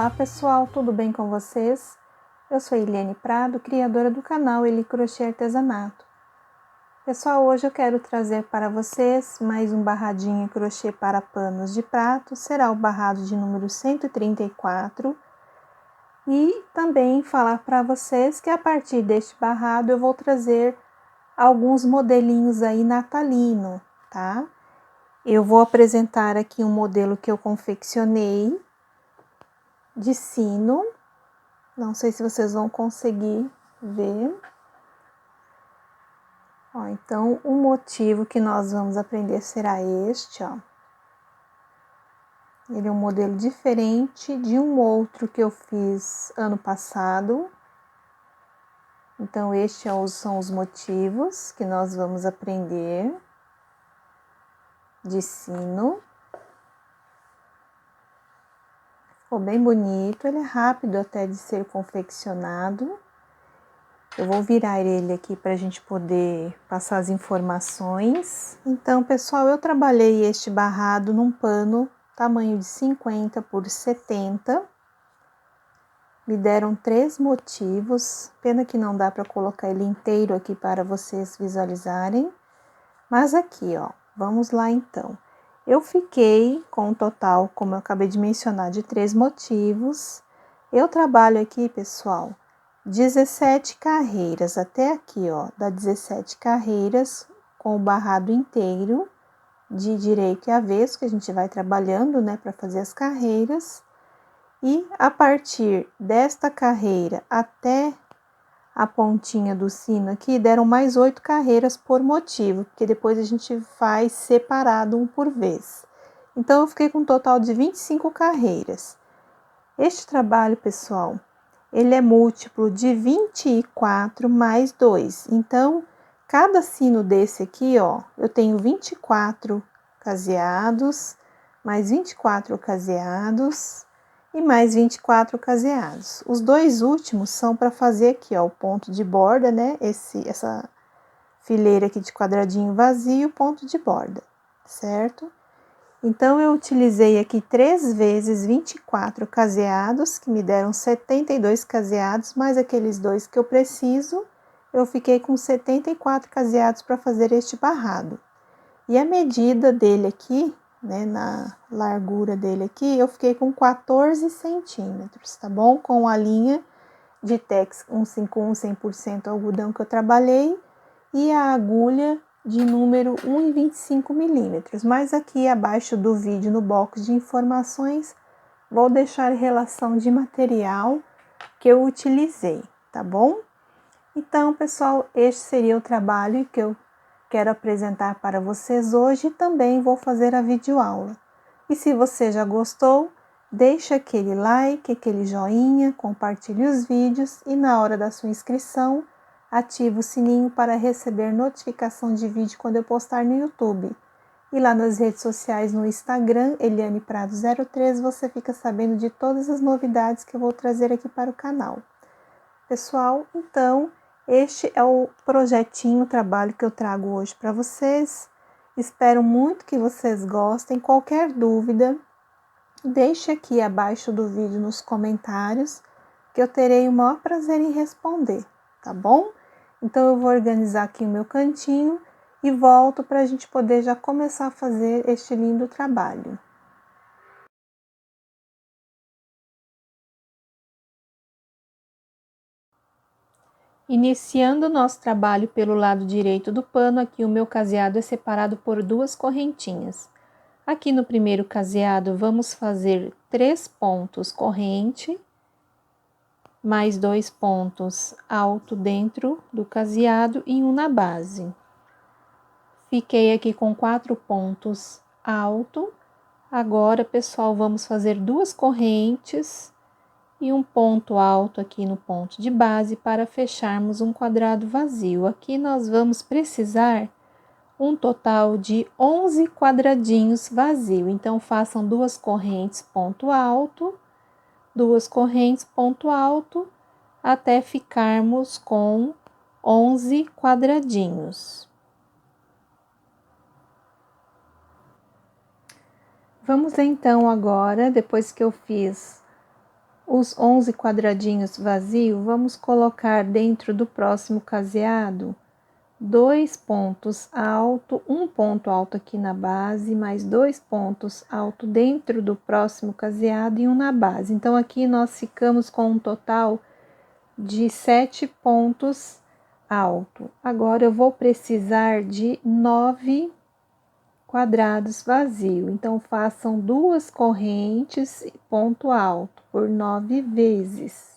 Olá pessoal, tudo bem com vocês? Eu sou Eliane Prado, criadora do canal Eli Crochê Artesanato. Pessoal, hoje eu quero trazer para vocês mais um barradinho em crochê para panos de prato. Será o barrado de número 134. E também falar para vocês que a partir deste barrado eu vou trazer alguns modelinhos aí natalino, tá? Eu vou apresentar aqui um modelo que eu confeccionei de sino. Não sei se vocês vão conseguir ver. Ó, então, o motivo que nós vamos aprender será este, ó. Ele é um modelo diferente de um outro que eu fiz ano passado. Então, são os motivos que nós vamos aprender de sino. Ficou bem bonito, ele é rápido até de ser confeccionado. Eu vou virar ele aqui para a gente poder passar as informações. Então, pessoal, eu trabalhei este barrado num pano tamanho de 50 por 70. Me deram 3 motivos. Pena que não dá para colocar ele inteiro aqui para vocês visualizarem. Mas aqui, ó, vamos lá então. Eu fiquei com um total, como eu acabei de mencionar, de 3 motivos. Eu trabalho aqui, pessoal, 17 carreiras, até aqui, ó, dá 17 carreiras com o barrado inteiro de direito e avesso, que a gente vai trabalhando, né, para fazer as carreiras. E a partir desta carreira até a pontinha do sino aqui, deram mais 8 carreiras por motivo, porque depois a gente faz separado um por vez. Então, eu fiquei com um total de 25 carreiras. Este trabalho, pessoal, ele é múltiplo de 24 mais 2. Então, cada sino desse aqui, ó, eu tenho 24 caseados, mais 24 caseados e mais 24 caseados. Os dois últimos são para fazer aqui, ó, o ponto de borda, né? Essa fileira aqui de quadradinho vazio e o ponto de borda, certo? Então, eu utilizei aqui 3 vezes 24 caseados, que me deram 72 caseados, mais aqueles 2 que eu preciso, eu fiquei com 74 caseados para fazer este barrado. E a medida dele aqui, né, na largura dele aqui, eu fiquei com 14 centímetros, tá bom? Com a linha de Tex 151 100% algodão que eu trabalhei e a agulha de número 1,25 milímetros. Mas aqui abaixo do vídeo, no box de informações, vou deixar a relação de material que eu utilizei, tá bom? Então, pessoal, este seria o trabalho que eu quero apresentar para vocês hoje e também vou fazer a videoaula. E se você já gostou, deixa aquele like, aquele joinha, compartilhe os vídeos e na hora da sua inscrição, ative o sininho para receber notificação de vídeo quando eu postar no YouTube. E lá nas redes sociais, no Instagram, Eliane Prado 03, você fica sabendo de todas as novidades que eu vou trazer aqui para o canal. Pessoal, então, este é o projetinho, o trabalho que eu trago hoje para vocês. Espero muito que vocês gostem. Qualquer dúvida, deixe aqui abaixo do vídeo nos comentários, que eu terei o maior prazer em responder, tá bom? Então, eu vou organizar aqui o meu cantinho e volto para a gente poder já começar a fazer este lindo trabalho. Iniciando o nosso trabalho pelo lado direito do pano, aqui o meu caseado é separado por 2 correntinhas. Aqui no primeiro caseado, vamos fazer 3 pontos corrente, mais 2 pontos alto dentro do caseado e um na base. Fiquei aqui com 4 pontos alto. Agora, pessoal, vamos fazer 2 correntes e um ponto alto aqui no ponto de base para fecharmos um quadrado vazio. Aqui nós vamos precisar um total de 11 quadradinhos vazio. Então, façam 2 correntes ponto alto, 2 correntes ponto alto, até ficarmos com 11 quadradinhos. Vamos então agora, depois que eu fiz os 11 quadradinhos vazios, vamos colocar dentro do próximo caseado 2 pontos altos, um ponto alto aqui na base, mais 2 pontos altos dentro do próximo caseado e um na base. Então, aqui nós ficamos com um total de 7 pontos altos. Agora, eu vou precisar de 9 quadrados vazios. Então, façam 2 correntes ponto alto por 9 vezes.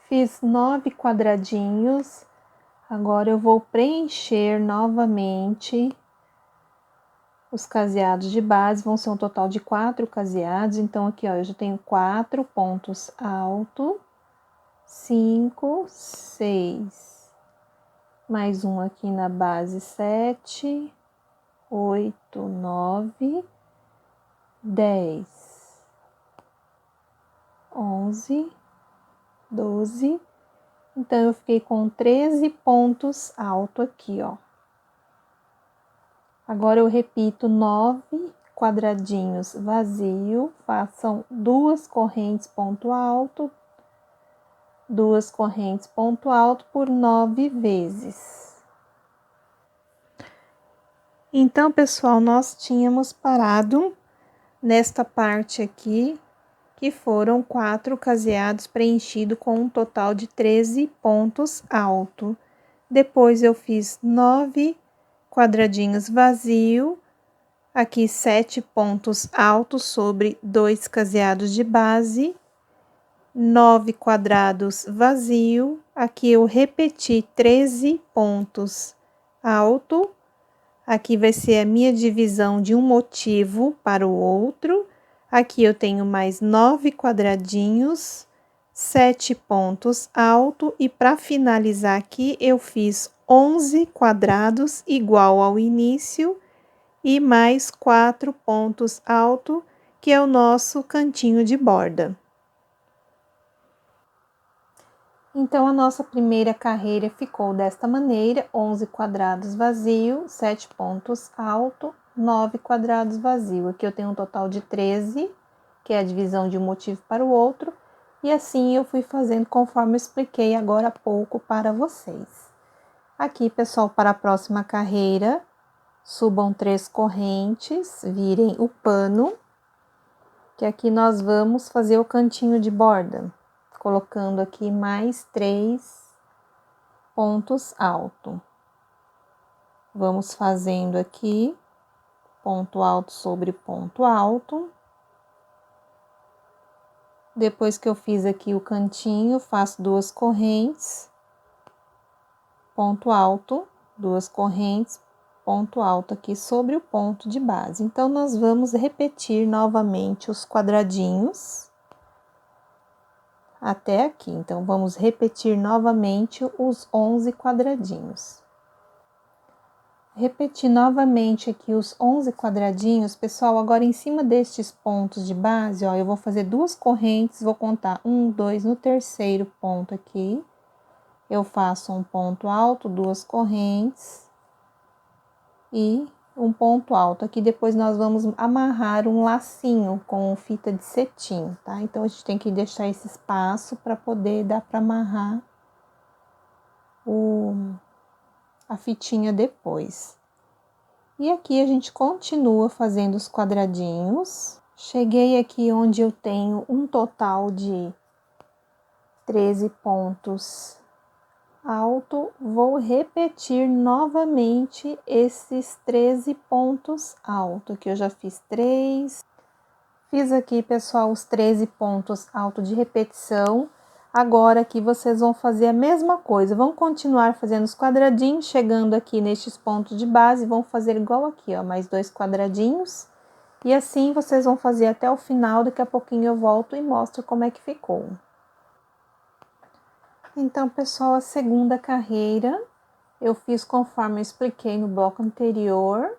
Fiz 9 quadradinhos, agora eu vou preencher novamente os caseados de base, vão ser um total de 4 caseados, então aqui ó, eu já tenho 4 pontos altos, 5, 6, mais um aqui na base, 7, 8, 9, 10, 11, 12, então eu fiquei com 13 pontos altos aqui, ó. Agora eu repito 9 quadradinhos vazio, façam 2 correntes ponto alto, 2 correntes ponto alto por 9 vezes. Então, pessoal, nós tínhamos parado nesta parte aqui, que foram 4 caseados preenchidos com um total de 13 pontos altos. Depois eu fiz 9 quadradinhos vazio, aqui 7 pontos altos sobre 2 caseados de base, 9 quadrados vazio, aqui eu repeti 13 pontos alto, aqui vai ser a minha divisão de um motivo para o outro. Aqui eu tenho mais 9 quadradinhos, 7 pontos alto e para finalizar aqui eu fiz 11 quadrados igual ao início e mais 4 pontos alto, que é o nosso cantinho de borda. Então, a nossa primeira carreira ficou desta maneira: 11 quadrados vazio, 7 pontos alto, 9 quadrados vazio. Aqui eu tenho um total de 13, que é a divisão de um motivo para o outro, e assim eu fui fazendo conforme eu expliquei agora há pouco para vocês. Aqui, pessoal, para a próxima carreira, subam 3 correntes, virem o pano, que aqui nós vamos fazer o cantinho de borda, colocando aqui mais 3 pontos altos. Vamos fazendo aqui ponto alto sobre ponto alto. Depois que eu fiz aqui o cantinho, faço 2 correntes, ponto alto, 2 correntes, ponto alto aqui sobre o ponto de base. Então, nós vamos repetir novamente os quadradinhos até aqui. Então, vamos repetir novamente os 11 quadradinhos. Repetir novamente aqui os 11 quadradinhos, pessoal. Agora, em cima destes pontos de base, ó, eu vou fazer 2 correntes, vou contar 1, 2, no terceiro ponto aqui, eu faço um ponto alto, 2 correntes e um ponto alto. Aqui depois nós vamos amarrar um lacinho com fita de cetim, tá? Então, a gente tem que deixar esse espaço para poder dar para amarrar a fitinha depois. E aqui a gente continua fazendo os quadradinhos. Cheguei aqui onde eu tenho um total de 13 pontos alto, vou repetir novamente esses 13 pontos alto, que eu já fiz 3. Fiz aqui, pessoal, os 13 pontos alto de repetição. Agora aqui vocês vão fazer a mesma coisa, vão continuar fazendo os quadradinhos, chegando aqui nestes pontos de base, vão fazer igual aqui, ó, mais 2 quadradinhos. E assim vocês vão fazer até o final, daqui a pouquinho eu volto e mostro como é que ficou. Então, pessoal, a segunda carreira eu fiz conforme eu expliquei no bloco anterior,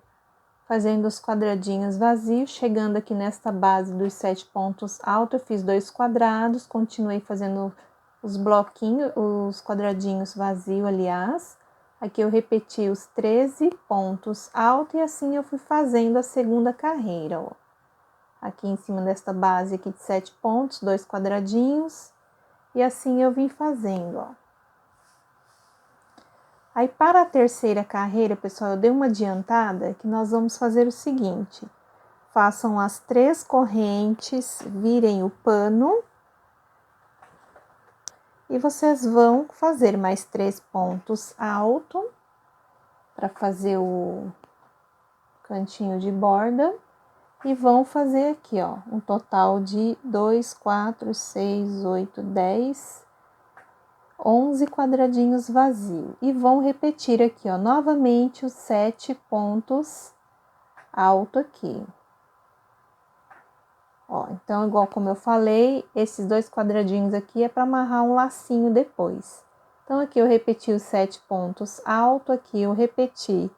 fazendo os quadradinhos vazios, chegando aqui nesta base dos 7 pontos altos, eu fiz 2 quadrados, continuei fazendo os bloquinhos, os quadradinhos vazios, aliás. Aqui eu repeti os 13 pontos altos e assim eu fui fazendo a segunda carreira, ó. aqui em cima desta base aqui de 7 pontos, 2 quadradinhos, e assim eu vim fazendo, ó. Aí, para a terceira carreira, pessoal, eu dei uma adiantada que nós vamos fazer o seguinte: façam as 3 correntes, virem o pano, e vocês vão fazer mais 3 pontos altos para fazer o cantinho de borda, e vão fazer aqui, ó, um total de 2, 4, 6, 8, 10, 11 quadradinhos vazios. E vão repetir aqui, ó, novamente os 7 pontos alto aqui. Ó, então, igual como eu falei, esses 2 quadradinhos aqui é para amarrar um lacinho depois. Então, aqui eu repeti os 7 pontos alto, aqui eu repeti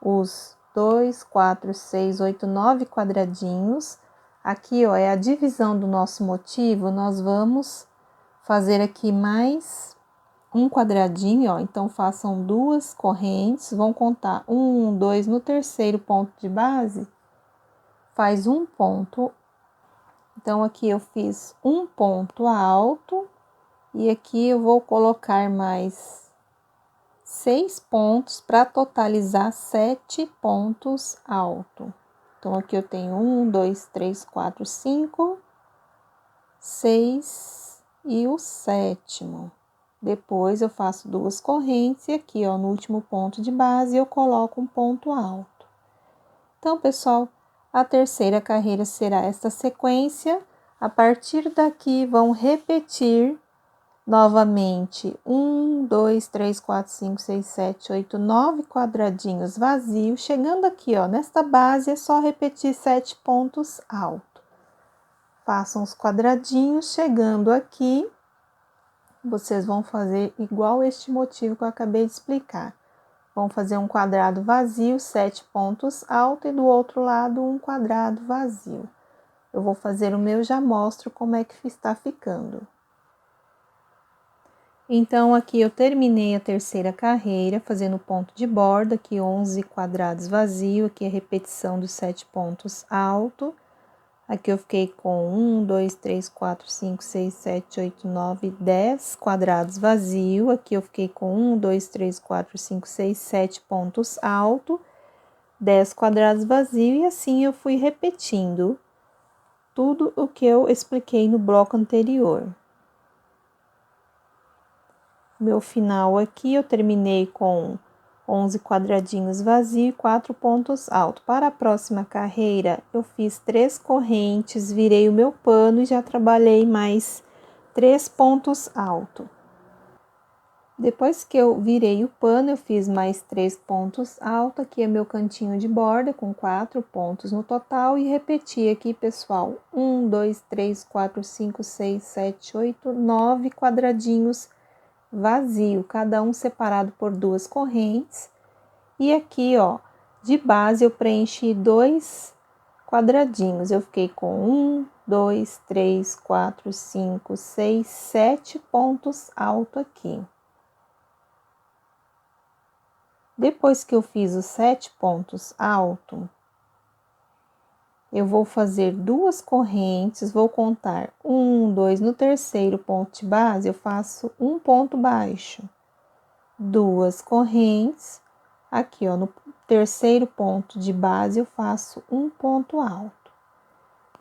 os 2, 4, 6, 8, 9 quadradinhos. Aqui, ó, é a divisão do nosso motivo, nós vamos fazer aqui mais um quadradinho, ó. Então, façam 2 correntes, vão contar 1, 2, no terceiro ponto de base, faz um ponto. Então, aqui eu fiz um ponto alto, e aqui eu vou colocar mais 6 pontos para totalizar 7 pontos alto. Então, aqui eu tenho 1, 2, 3, 4, 5, 6 e o 7º. Depois eu faço 2 correntes e aqui, ó, no último ponto de base eu coloco um ponto alto. Então, pessoal, a terceira carreira será esta sequência. A partir daqui vão repetir novamente 1, 2, 3, 4, 5, 6, 7, 8, 9 quadradinhos vazios. Chegando aqui, ó, nesta base é só repetir 7 pontos altos. Façam os quadradinhos, chegando aqui, vocês vão fazer igual este motivo que eu acabei de explicar. Vão fazer um quadrado vazio, 7 pontos altos, e do outro lado um quadrado vazio. Eu vou fazer o meu, já mostro como é que está ficando. Então, aqui eu terminei a terceira carreira, fazendo ponto de borda, aqui 11 quadrados vazios, aqui a repetição dos 7 pontos alto. Aqui eu fiquei com 1, 2, 3, 4, 5, 6, 7, 8, 9, 10 quadrados vazios. Aqui eu fiquei com 1, 2, 3, 4, 5, 6, 7 pontos alto, 10 quadrados vazios, e assim eu fui repetindo tudo o que eu expliquei no bloco anterior. Meu final aqui, eu terminei com 11 quadradinhos vazios e 4 pontos altos. Para a próxima carreira, eu fiz 3 correntes, virei o meu pano e já trabalhei mais 3 pontos altos. Depois que eu virei o pano, eu fiz mais 3 pontos altos. Aqui é meu cantinho de borda com 4 pontos no total, e repeti aqui, pessoal, 1, 2, 3, 4, 5, 6, 7, 8, 9 quadradinhos vazio, cada um separado por 2 correntes. E aqui, ó, de base eu preenchi 2 quadradinhos. Eu fiquei com 1, 2, 3, 4, 5, 6, 7 pontos altos aqui. Depois que eu fiz os 7 pontos altos, eu vou fazer 2 correntes, vou contar 1, 2, no terceiro ponto de base eu faço um ponto baixo, 2 correntes, aqui, ó, no terceiro ponto de base eu faço um ponto alto.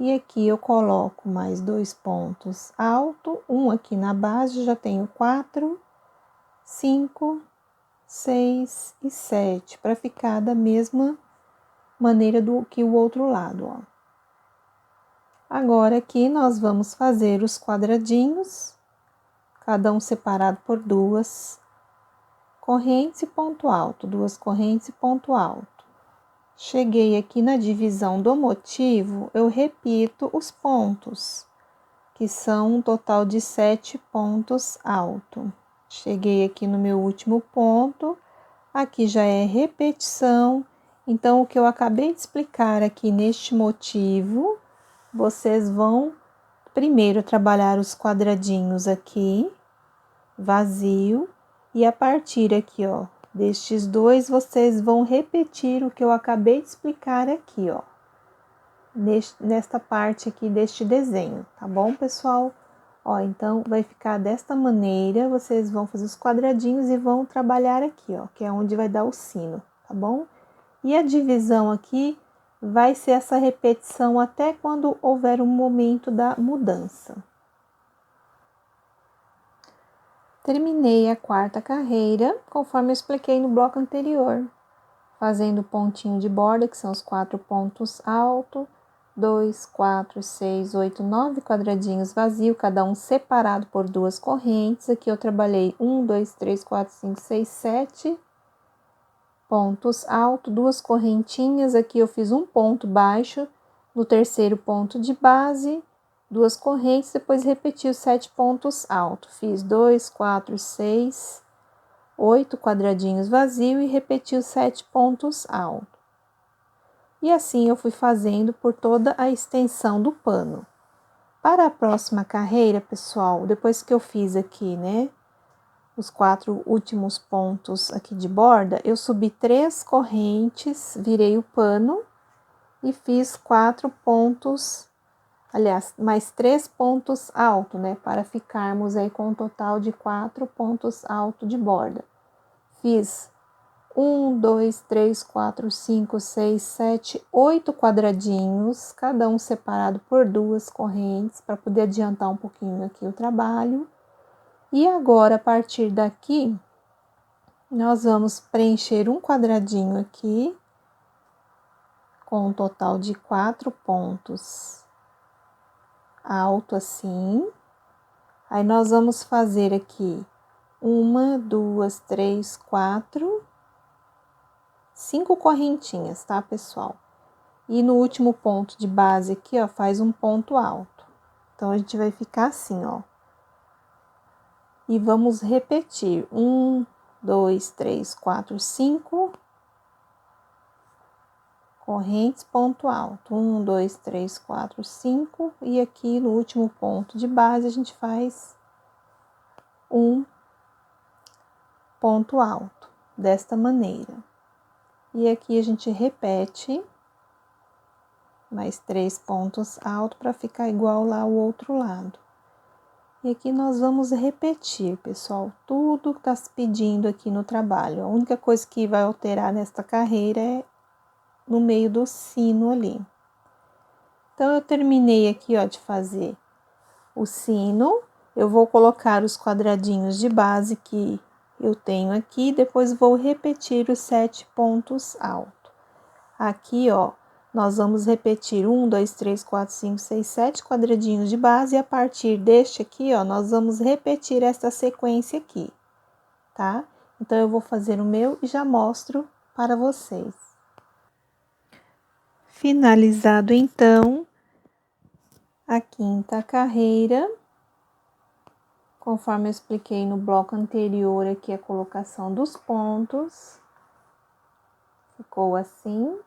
E aqui eu coloco mais 2 pontos altos, um aqui na base, já tenho 4, 5, 6 e 7, para ficar da mesma maneira do que o outro lado, ó. Agora aqui nós vamos fazer os quadradinhos, cada um separado por 2 correntes e ponto alto, 2 correntes e ponto alto. Cheguei aqui na divisão do motivo, eu repito os pontos, que são um total de 7 pontos alto. Cheguei aqui no meu último ponto, aqui já é repetição. Então, o que eu acabei de explicar aqui neste motivo, vocês vão primeiro trabalhar os quadradinhos aqui, vazio, e a partir aqui, ó, destes 2, vocês vão repetir o que eu acabei de explicar aqui, ó. nesta parte aqui deste desenho, tá bom, pessoal? Ó, então, vai ficar desta maneira, vocês vão fazer os quadradinhos e vão trabalhar aqui, ó, que é onde vai dar o sino, tá bom? E a divisão aqui vai ser essa repetição até quando houver um momento da mudança. Terminei a quarta carreira, conforme eu expliquei no bloco anterior, fazendo pontinho de borda, que são os 4 pontos altos, 2, 4, 6, 8, 9 quadradinhos vazios, cada um separado por 2 correntes. Aqui eu trabalhei 1, 2, 3, 4, 5, 6, 7 pontos altos, 2 correntinhas. Aqui eu fiz um ponto baixo no terceiro ponto de base, 2 correntes, depois repeti os 7 pontos altos. Fiz 2, 4, 6, 8 quadradinhos vazios e repeti os 7 pontos altos. E assim eu fui fazendo por toda a extensão do pano. Para a próxima carreira, pessoal, depois que eu fiz aqui, né, os 4 últimos pontos aqui de borda, eu subi 3 correntes, virei o pano e fiz 4 pontos, aliás, mais 3 pontos altos, né, para ficarmos aí com um total de 4 pontos altos de borda. Fiz 1, 2, 3, 4, 5, 6, 7, 8 quadradinhos, cada um separado por 2 correntes, para poder adiantar um pouquinho aqui o trabalho. E agora, a partir daqui, nós vamos preencher um quadradinho aqui, com um total de 4 pontos alto assim. Aí, nós vamos fazer aqui 1, 2, 3, 4... 5 correntinhas, tá, pessoal? E no último ponto de base aqui, ó, faz um ponto alto. Então, a gente vai ficar assim, ó. E vamos repetir. 1, 2, 3, 4, 5 correntes, ponto alto. 1, 2, 3, 4, 5. E aqui no último ponto de base, a gente faz um ponto alto, desta maneira. E aqui a gente repete mais 3 pontos altos para ficar igual lá o outro lado. E aqui nós vamos repetir, pessoal, tudo que tá se pedindo aqui no trabalho. A única coisa que vai alterar nesta carreira é no meio do sino ali. Então, eu terminei aqui, ó, de fazer o sino. Eu vou colocar os quadradinhos de base que eu tenho aqui, depois vou repetir os 7 pontos altos. Aqui, ó, nós vamos repetir 1, 2, 3, 4, 5, 6, 7 quadradinhos de base, e a partir deste aqui, ó, nós vamos repetir essa sequência aqui, tá? Então, eu vou fazer o meu e já mostro para vocês. Finalizado, então, a quinta carreira, conforme eu expliquei no bloco anterior, aqui a colocação dos pontos, ficou assim.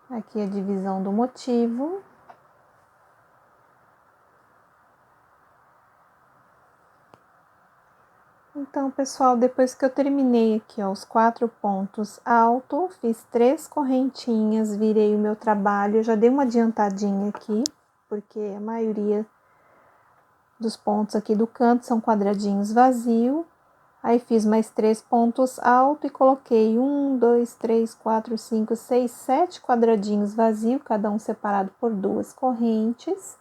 Aqui a divisão do motivo. Então, pessoal, depois que eu terminei aqui, ó, os 4 pontos altos, fiz 3 correntinhas, virei o meu trabalho, já dei uma adiantadinha aqui, porque a maioria dos pontos aqui do canto são quadradinhos vazios. Aí, fiz mais 3 pontos altos e coloquei 1, 2, 3, 4, 5, 6, 7 quadradinhos vazios, cada um separado por 2 correntes.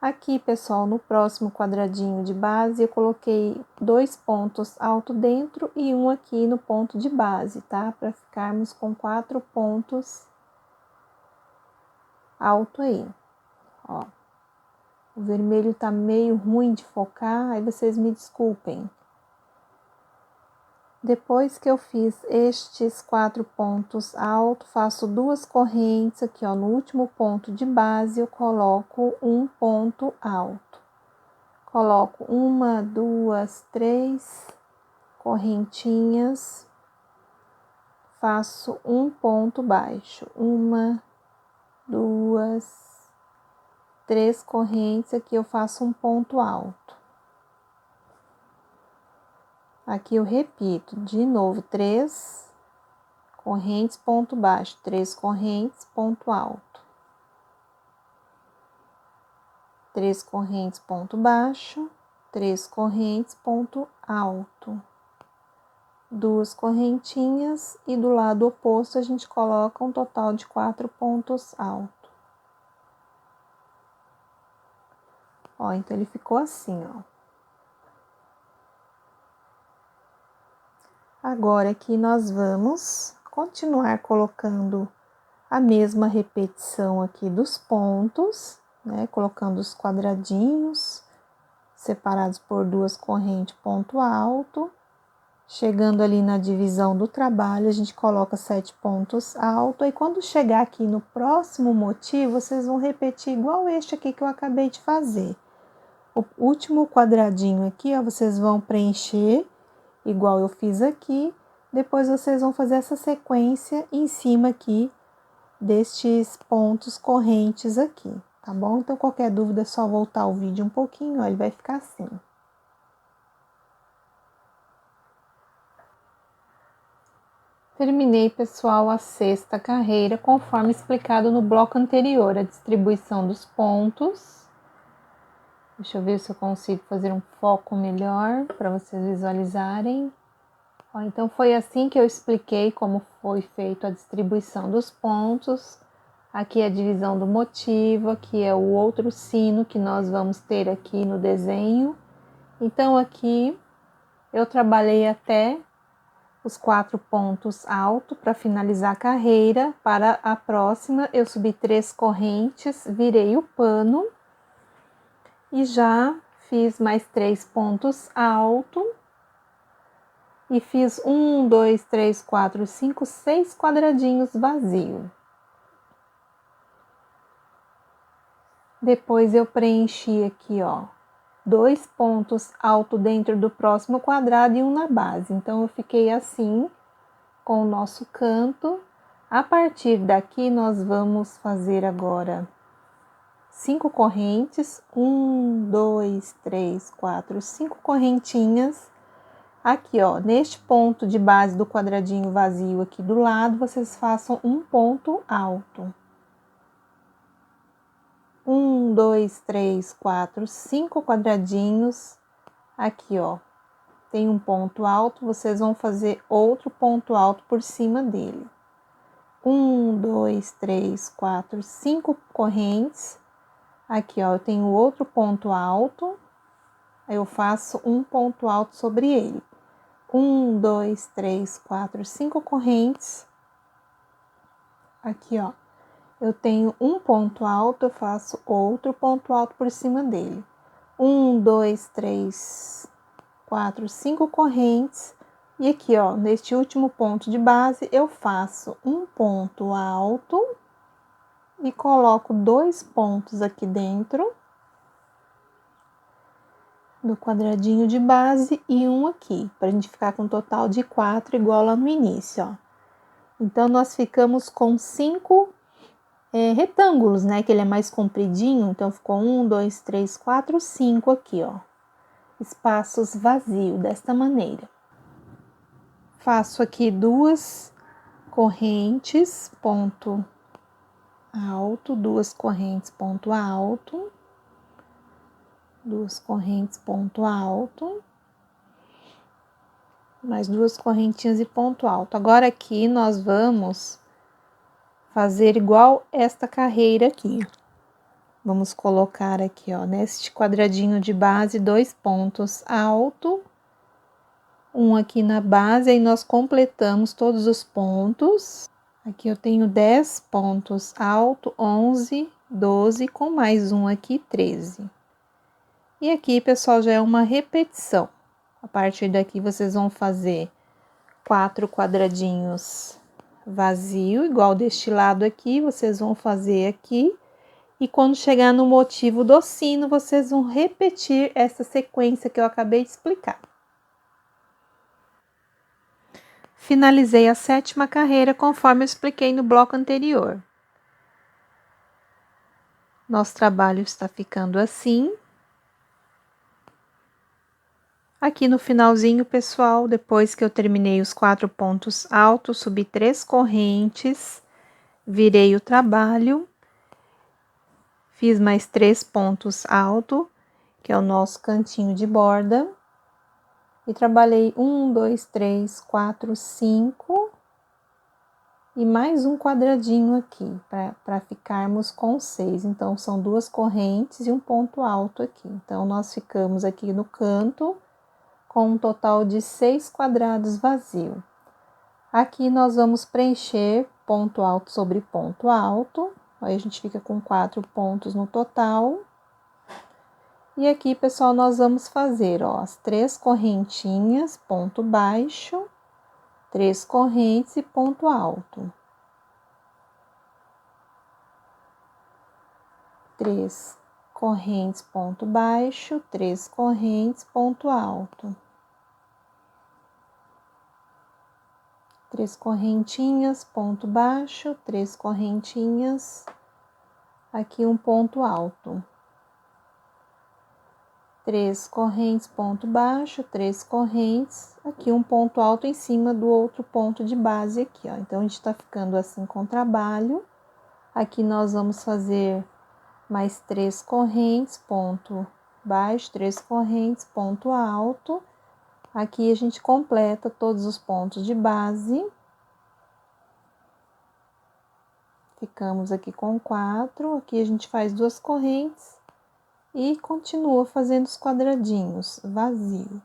Aqui, pessoal, no próximo quadradinho de base, eu coloquei 2 pontos alto dentro e um aqui no ponto de base, tá? Para ficarmos com 4 pontos alto aí, ó. O vermelho tá meio ruim de focar, aí vocês me desculpem. Depois que eu fiz estes 4 pontos altos, faço 2 correntes aqui, ó. No último ponto de base, eu coloco um ponto alto. Coloco 1, 2, 3 correntinhas, faço um ponto baixo. 1, 2, 3 correntes, aqui eu faço um ponto alto. Aqui eu repito de novo 3 correntes, ponto baixo, 3 correntes, ponto alto, 3 correntes, ponto baixo, 3 correntes, ponto alto, 2 correntinhas e do lado oposto a gente coloca um total de 4 pontos altos. Ó, então ele ficou assim, ó. Agora aqui nós vamos continuar colocando a mesma repetição aqui dos pontos, né? Colocando os quadradinhos separados por 2 correntes, ponto alto. Chegando ali na divisão do trabalho, a gente coloca 7 pontos altos. E quando chegar aqui no próximo motivo, vocês vão repetir igual este aqui que eu acabei de fazer. O último quadradinho aqui, ó, vocês vão preencher igual eu fiz aqui. Depois vocês vão fazer essa sequência em cima aqui destes pontos correntes aqui, tá bom? Então, qualquer dúvida é só voltar o vídeo um pouquinho, ó, ele vai ficar assim. Terminei, pessoal, a 6ª carreira, conforme explicado no bloco anterior, a distribuição dos pontos. Deixa eu ver se eu consigo fazer um foco melhor para vocês visualizarem. Ó, então, foi assim que eu expliquei como foi feita a distribuição dos pontos. Aqui é a divisão do motivo, aqui é o outro sino que nós vamos ter aqui no desenho. Então, aqui eu trabalhei até os 4 pontos altos para finalizar a carreira. Para a próxima, eu subi 3 correntes, virei o pano e já fiz mais 3 pontos altos. E fiz 1, 2, 3, 4, 5, 6 quadradinhos vazios. Depois eu preenchi aqui, ó, 2 pontos altos dentro do próximo quadrado e um na base. Então, eu fiquei assim com o nosso canto. A partir daqui, nós vamos fazer agora 5 correntes. 1, 2, 3, 4, 5 correntinhas. Aqui, ó, neste ponto de base do quadradinho vazio aqui do lado, vocês façam um ponto alto. 1, 2, 3, 4, 5 quadradinhos. Aqui, ó, tem um ponto alto, vocês vão fazer outro ponto alto por cima dele. 1, 2, 3, 4, 5 correntes. Aqui, ó, eu tenho outro ponto alto. Aí eu faço um ponto alto sobre ele. 1, 2, 3, 4, 5 correntes. Aqui, ó, eu tenho um ponto alto, eu faço outro ponto alto por cima dele. 1, 2, 3, 4, 5 correntes. E aqui, ó, neste último ponto de base, eu faço um ponto alto e coloco 2 pontos aqui dentro do quadradinho de base e um aqui, para a gente ficar com um total de 4, igual lá no início, ó. Então, nós ficamos com 5 retângulos, né? Que ele é mais compridinho, então ficou 1, 2, 3, 4, 5 aqui, ó. Espaços vazios, desta maneira. Faço aqui 2 correntes, ponto alto, 2 correntes, ponto alto. 2 correntes, ponto alto, mais 2 correntinhas e ponto alto. Agora aqui nós vamos fazer igual esta carreira aqui. Vamos colocar aqui, ó, neste quadradinho de base, 2 pontos alto, um aqui na base, aí nós completamos todos os pontos. Aqui eu tenho 10 pontos alto, 11, 12, com mais um aqui, 13. E aqui, pessoal, já é uma repetição. A partir daqui, vocês vão fazer 4 quadradinhos vazio, igual deste lado aqui, vocês vão fazer aqui. E quando chegar no motivo do sino, vocês vão repetir essa sequência que eu acabei de explicar. Finalizei a 7ª carreira, conforme eu expliquei no bloco anterior. Nosso trabalho está ficando assim. Aqui no finalzinho, pessoal, depois que eu terminei os 4 pontos altos, subi 3 correntes, virei o trabalho, fiz mais 3 pontos altos, que é o nosso cantinho de borda, e trabalhei 1, 2, 3, 4, 5, e mais um quadradinho aqui, para ficarmos com 6. Então, são 2 correntes e um ponto alto aqui. Então, nós ficamos aqui no canto com um total de 6 quadrados vazio. Aqui nós vamos preencher ponto alto sobre ponto alto. Aí a gente fica com 4 pontos no total. E aqui, pessoal, nós vamos fazer, ó, as 3 correntinhas, ponto baixo, 3 correntes e ponto alto. 3 correntes, ponto baixo, 3 correntes, ponto alto. 3 correntinhas, ponto baixo, 3 correntinhas, aqui um ponto alto. 3 correntes, ponto baixo, 3 correntes, aqui um ponto alto em cima do outro ponto de base aqui, ó. Então, a gente tá ficando assim com o trabalho. Aqui nós vamos fazer mais 3 correntes, ponto baixo, 3 correntes, ponto alto. Aqui a gente completa todos os pontos de base. Ficamos aqui com 4, aqui a gente faz 2 correntes e continua fazendo os quadradinhos, vazio.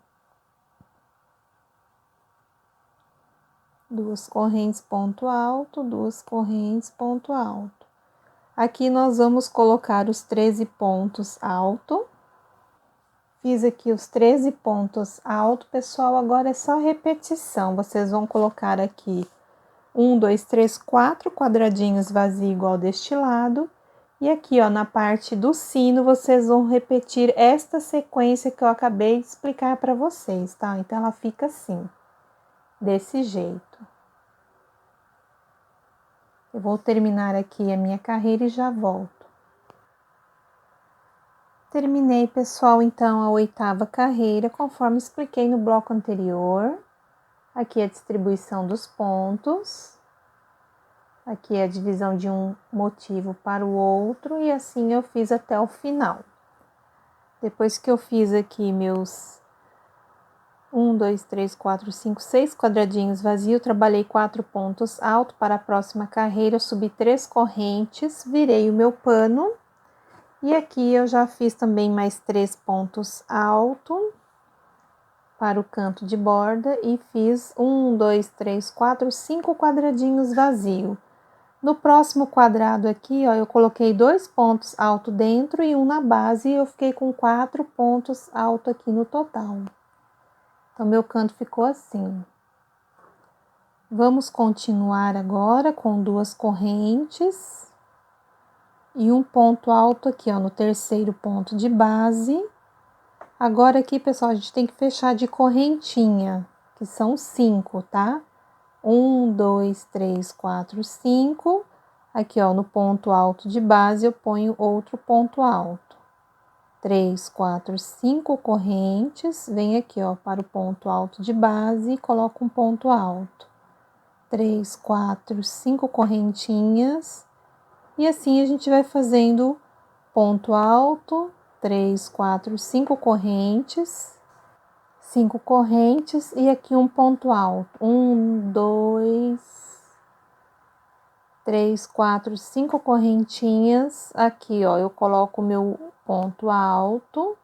2 correntes, ponto alto, 2 correntes, ponto alto. Aqui nós vamos colocar os 13 pontos alto. Fiz aqui os 13 pontos alto, pessoal, agora é só repetição. Vocês vão colocar aqui 1, 2, 3, 4 quadradinhos vazios igual deste lado. E aqui, ó, na parte do sino, vocês vão repetir esta sequência que eu acabei de explicar para vocês, tá? Então, ela fica assim, desse jeito. Eu vou terminar aqui a minha carreira e já volto. Terminei, pessoal, então, a 8ª carreira, conforme expliquei no bloco anterior. Aqui é a distribuição dos pontos. Aqui é a divisão de um motivo para o outro, e assim eu fiz até o final. Depois que eu fiz aqui meus 1, 2, 3, 4, 5, 6 quadradinhos vazios, trabalhei 4 pontos altos. Para a próxima carreira, eu subi 3 correntes, virei o meu pano. E aqui eu já fiz também mais 3 pontos altos para o canto de borda e fiz 1, 2, 3, 4, 5 quadradinhos vazios. No próximo quadrado aqui, ó, eu coloquei 2 pontos altos dentro e um na base, e eu fiquei com 4 pontos altos aqui no total. Então, meu canto ficou assim. Vamos continuar agora com 2 correntes e um ponto alto aqui, ó, no terceiro ponto de base. Agora aqui, pessoal, a gente tem que fechar de correntinha, que são 5, tá? 1, 2, 3, 4, 5. Aqui, ó, no ponto alto de base, eu ponho outro ponto alto. 3, 4, 5 correntes. Vem aqui, ó, para o ponto alto de base e coloco um ponto alto. 3, 4, 5 correntinhas. E assim a gente vai fazendo ponto alto, 3, 4, 5 correntes. 5 correntes e aqui um ponto alto. 1, 2, 3, 4, 5 correntinhas. Aqui, ó, eu coloco o meu ponto alto,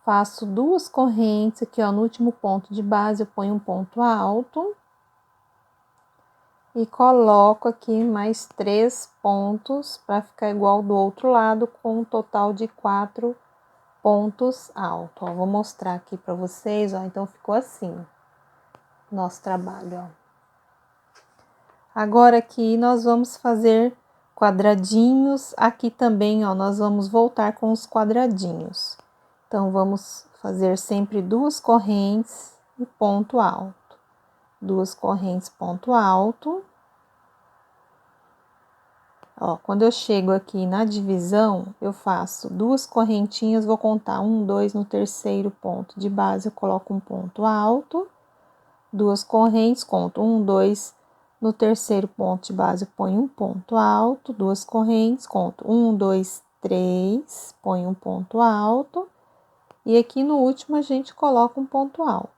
faço 2 correntes. Aqui, ó, no último ponto de base, eu ponho um ponto alto. E coloco aqui mais 3 pontos para ficar igual do outro lado, com um total de 4 pontos altos. Ó, vou mostrar aqui para vocês, ó. Então, ficou assim nosso trabalho, ó. Agora aqui nós vamos fazer quadradinhos. Aqui também, ó, nós vamos voltar com os quadradinhos. Então, vamos fazer sempre 2 correntes e ponto alto. 2 correntes, ponto alto. Ó, quando eu chego aqui na divisão, eu faço 2 correntinhas, vou contar 1, 2 no terceiro ponto de base, eu coloco um ponto alto, 2 correntes, conto 1, 2 no terceiro ponto de base, eu ponho um ponto alto, 2 correntes, conto 1, 2, 3, ponho um ponto alto, e aqui no último a gente coloca um ponto alto.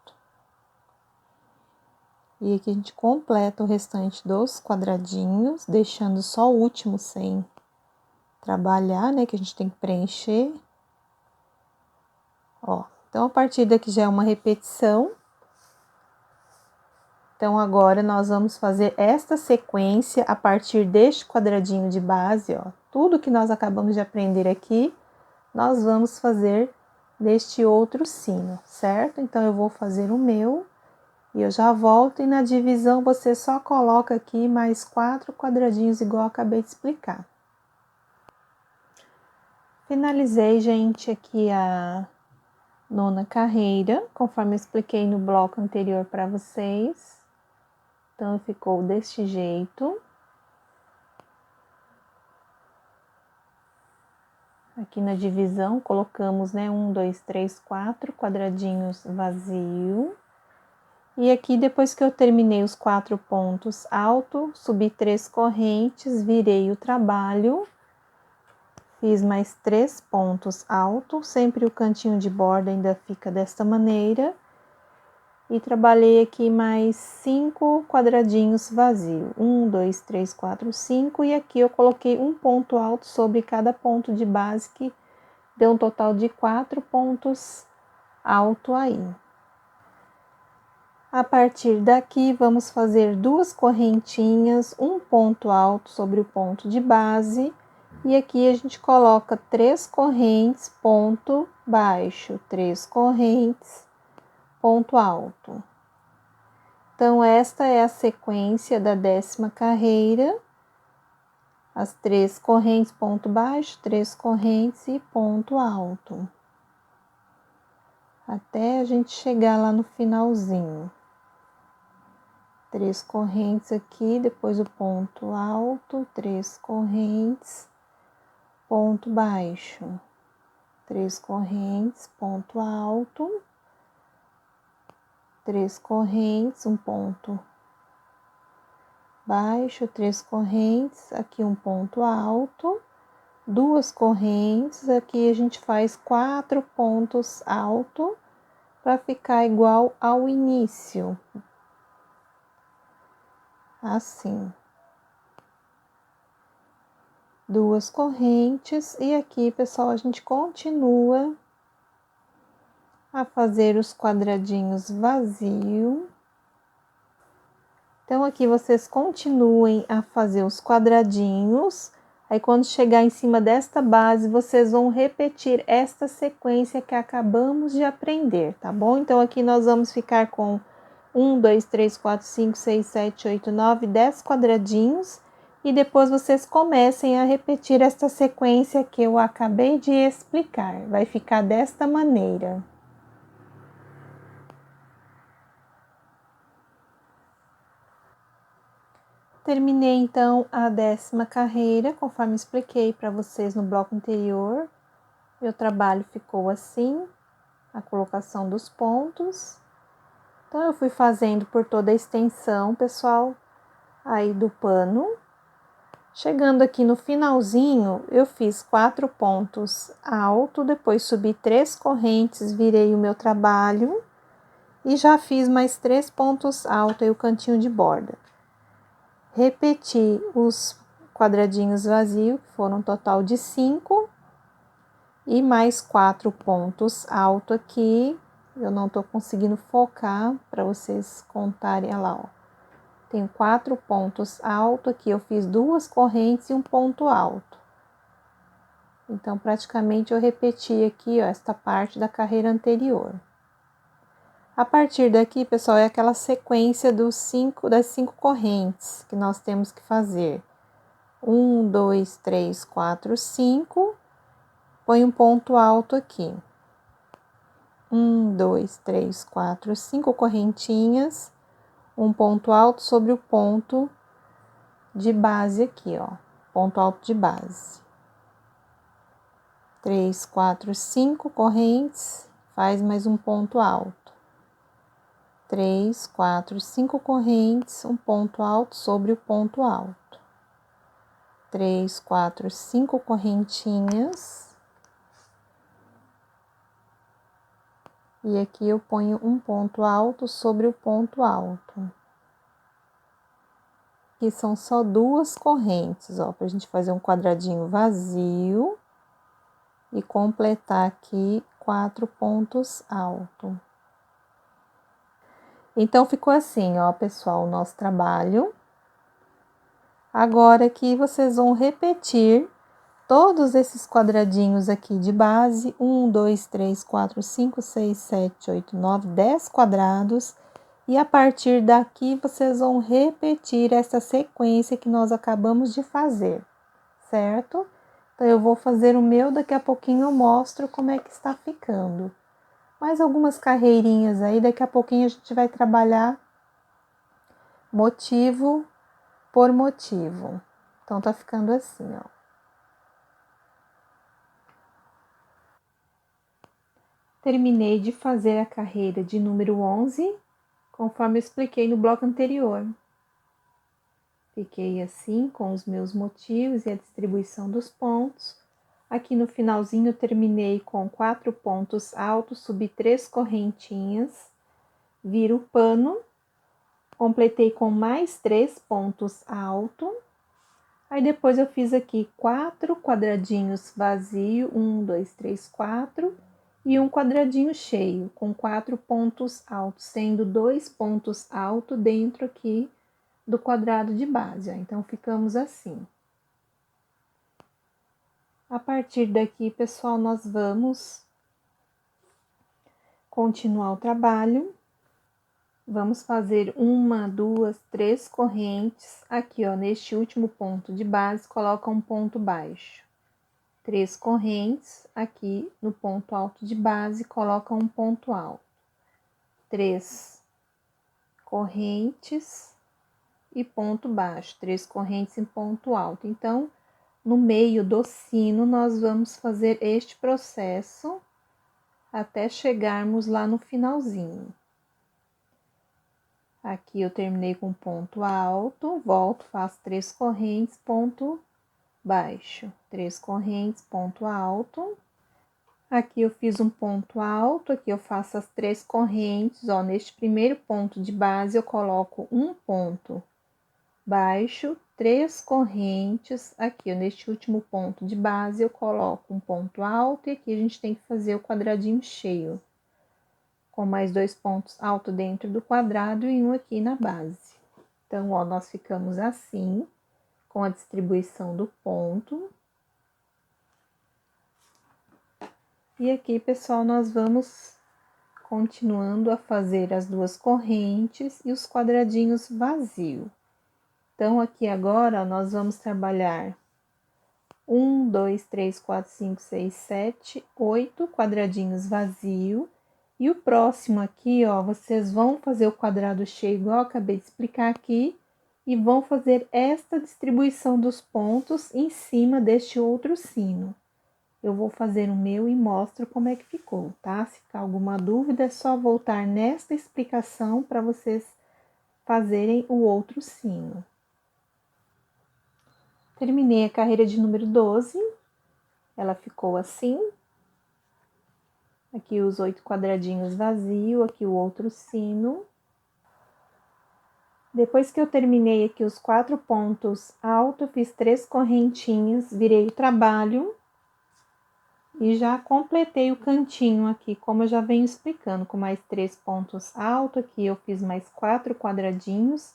E aqui a gente completa o restante dos quadradinhos, deixando só o último sem trabalhar, né, que a gente tem que preencher. Ó, então a partir daqui já é uma repetição. Então agora nós vamos fazer esta sequência a partir deste quadradinho de base, ó. Tudo que nós acabamos de aprender aqui, nós vamos fazer neste outro sino, certo? Então eu vou fazer o meu e eu já volto, e na divisão você só coloca aqui mais 4 quadradinhos igual eu acabei de explicar. Finalizei, gente, aqui a 9ª carreira, conforme eu expliquei no bloco anterior para vocês. Então, ficou deste jeito. Aqui na divisão, colocamos, né, 1, 2, 3, 4 quadradinhos vazio. E aqui, depois que eu terminei os 4 pontos altos, subi 3 correntes, virei o trabalho. Fiz mais 3 pontos altos, sempre o cantinho de borda ainda fica desta maneira. E trabalhei aqui mais 5 quadradinhos vazios. 1, 2, 3, 4, 5. E aqui eu coloquei um ponto alto sobre cada ponto de base, que deu um total de 4 pontos alto aí. A partir daqui, vamos fazer 2 correntinhas, um ponto alto sobre o ponto de base. E aqui a gente coloca 3 correntes, ponto baixo, 3 correntes, ponto alto. Então, esta é a sequência da 10ª carreira. As 3 correntes, ponto baixo, 3 correntes e ponto alto. Até a gente chegar lá no finalzinho. 3 correntes aqui, depois o ponto alto, 3 correntes, ponto baixo, 3 correntes, ponto alto, 3 correntes, um ponto baixo, 3 correntes, aqui um ponto alto, 2 correntes, aqui a gente faz 4 pontos altos para ficar igual ao início. Assim. 2 correntes, e aqui, pessoal, a gente continua a fazer os quadradinhos vazios. Então, aqui vocês continuem a fazer os quadradinhos, aí quando chegar em cima desta base, vocês vão repetir esta sequência que acabamos de aprender, tá bom? Então, aqui nós vamos ficar com 1, 2, 3, 4, 5, 6, 7, 8, 9, 10 quadradinhos, e depois vocês comecem a repetir esta sequência que eu acabei de explicar. Vai ficar desta maneira. Terminei, então, a 10ª carreira, conforme expliquei para vocês no bloco anterior. Meu trabalho ficou assim, a colocação dos pontos. Então, eu fui fazendo por toda a extensão, pessoal, aí do pano. Chegando aqui no finalzinho, eu fiz 4 pontos altos, depois subi 3 correntes, virei o meu trabalho e já fiz mais 3 pontos altos aí o cantinho de borda. Repeti os quadradinhos vazios, que foram um total de 5, e mais 4 pontos altos aqui. Eu não tô conseguindo focar para vocês contarem, olha lá, ó. Tenho 4 pontos altos aqui, eu fiz 2 correntes e um ponto alto. Então, praticamente eu repeti aqui, ó, esta parte da carreira anterior. A partir daqui, pessoal, é aquela sequência das 5 correntes que nós temos que fazer. 1, 2, 3, 4, 5. Põe um ponto alto aqui. 1, 2, 3, 4, 5 correntinhas. Um ponto alto sobre o ponto de base aqui, ó. ponto alto de base. 3, 4, 5 correntes, faz mais um ponto alto. 3, 4, 5 correntes, um ponto alto sobre o ponto alto. 3, 4, 5 correntinhas. E aqui eu ponho um ponto alto sobre o ponto alto. Aqui são só 2 correntes, ó, pra gente fazer um quadradinho vazio e completar aqui 4 pontos altos. Então, ficou assim, ó, pessoal, o nosso trabalho. Agora aqui vocês vão repetir todos esses quadradinhos aqui de base, 1, 2, 3, 4, 5, 6, 7, 8, 9, 10 quadrados. E a partir daqui, vocês vão repetir essa sequência que nós acabamos de fazer, certo? Então, eu vou fazer o meu, daqui a pouquinho eu mostro como é que está ficando. Mais algumas carreirinhas aí, daqui a pouquinho a gente vai trabalhar motivo por motivo. Então, tá ficando assim, ó. Terminei de fazer a carreira de número 11, conforme eu expliquei no bloco anterior. Fiquei assim com os meus motivos e a distribuição dos pontos. Aqui no finalzinho eu terminei com 4 pontos altos, subi 3 correntinhas, viro o pano, completei com mais 3 pontos altos. Aí depois eu fiz aqui 4 quadradinhos vazios, 1, 2, 3, 4, e um quadradinho cheio, com 4 pontos altos, sendo 2 pontos altos dentro aqui do quadrado de base, ó. Então, ficamos assim. A partir daqui, pessoal, nós vamos continuar o trabalho. Vamos fazer 1, 2, 3 correntes. Aqui, ó, neste último ponto de base, coloca um ponto baixo. 3 correntes, aqui no ponto alto de base, coloca um ponto alto. 3 correntes e ponto baixo, 3 correntes em ponto alto. Então, no meio do sino, nós vamos fazer este processo até chegarmos lá no finalzinho. Aqui eu terminei com ponto alto, volto, faço 3 correntes, ponto baixo, 3 correntes, ponto alto. Aqui eu fiz um ponto alto, aqui eu faço as 3 correntes, ó, neste primeiro ponto de base eu coloco um ponto baixo, 3 correntes, aqui, ó, neste último ponto de base eu coloco um ponto alto e aqui a gente tem que fazer o quadradinho cheio, com mais 2 pontos altos dentro do quadrado e um aqui na base. Então, ó, nós ficamos assim, com a distribuição do ponto. E aqui, pessoal, nós vamos continuando a fazer as 2 correntes e os quadradinhos vazios. Então, aqui agora, nós vamos trabalhar 1, 2, 3, 4, 5, 6, 7, 8 quadradinhos vazios. E o próximo aqui, ó, vocês vão fazer o quadrado cheio, igual eu acabei de explicar aqui, e vão fazer esta distribuição dos pontos em cima deste outro sino. Eu vou fazer o meu e mostro como é que ficou, tá? Se ficar alguma dúvida, é só voltar nesta explicação para vocês fazerem o outro sino. Terminei a carreira de número 12, ela ficou assim. Aqui os 8 quadradinhos vazios, aqui o outro sino. Depois que eu terminei aqui os 4 pontos altos, fiz 3 correntinhas, virei o trabalho e já completei o cantinho aqui, como eu já venho explicando, com mais 3 pontos altos. Aqui eu fiz mais 4 quadradinhos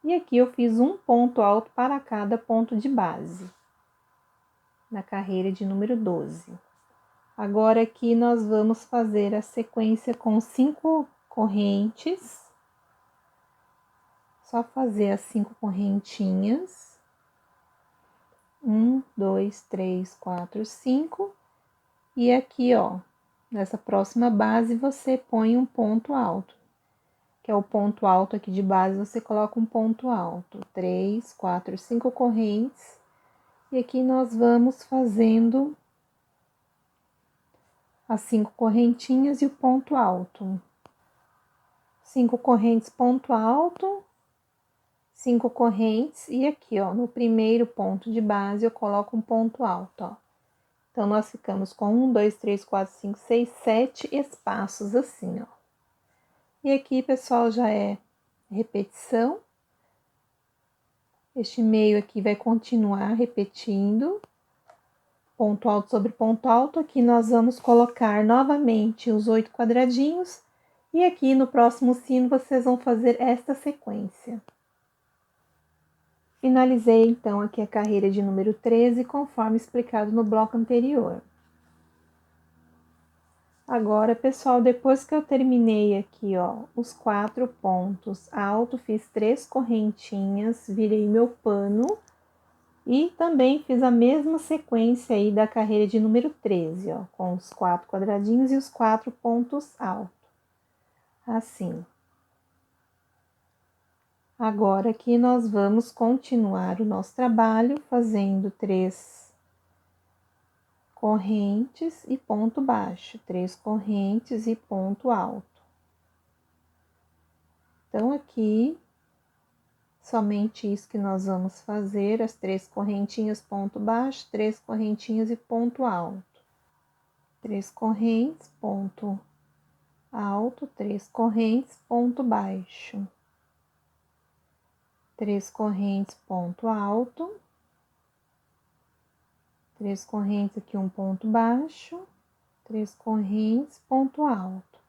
e aqui eu fiz um ponto alto para cada ponto de base, na carreira de número 12. Agora aqui nós vamos fazer a sequência com 5 correntes. Só fazer as 5 correntinhas. 1, 2, 3, 4, 5. E aqui, ó, nessa próxima base você põe um ponto alto, que é o ponto alto aqui de base, você coloca um ponto alto. 3, 4, 5 correntes. E aqui nós vamos fazendo as 5 correntinhas e o ponto alto. 5 correntes, ponto alto, 5 correntes, e aqui, ó, no primeiro ponto de base, eu coloco um ponto alto, ó. Então, nós ficamos com 1, 2, 3, 4, 5, 6, 7 espaços assim, ó. E aqui, pessoal, já é repetição. Este meio aqui vai continuar repetindo. Ponto alto sobre ponto alto. Aqui nós vamos colocar novamente os 8 quadradinhos. E aqui no próximo sino, vocês vão fazer esta sequência. Finalizei, então, aqui a carreira de número 13, conforme explicado no bloco anterior. Agora, pessoal, depois que eu terminei aqui, ó, os 4 pontos altos, fiz 3 correntinhas, virei meu pano e também fiz a mesma sequência aí da carreira de número 13, ó, com os 4 quadradinhos e os 4 pontos altos. Assim. Agora aqui nós vamos continuar o nosso trabalho fazendo 3 correntes e ponto baixo, 3 correntes e ponto alto. Então, aqui, somente isso que nós vamos fazer, as 3 correntinhas, ponto baixo, 3 correntinhas e ponto alto. 3 correntes, ponto alto, 3 correntes, ponto baixo. 3 correntes, ponto alto. 3 correntes aqui, um ponto baixo. 3 correntes, ponto alto.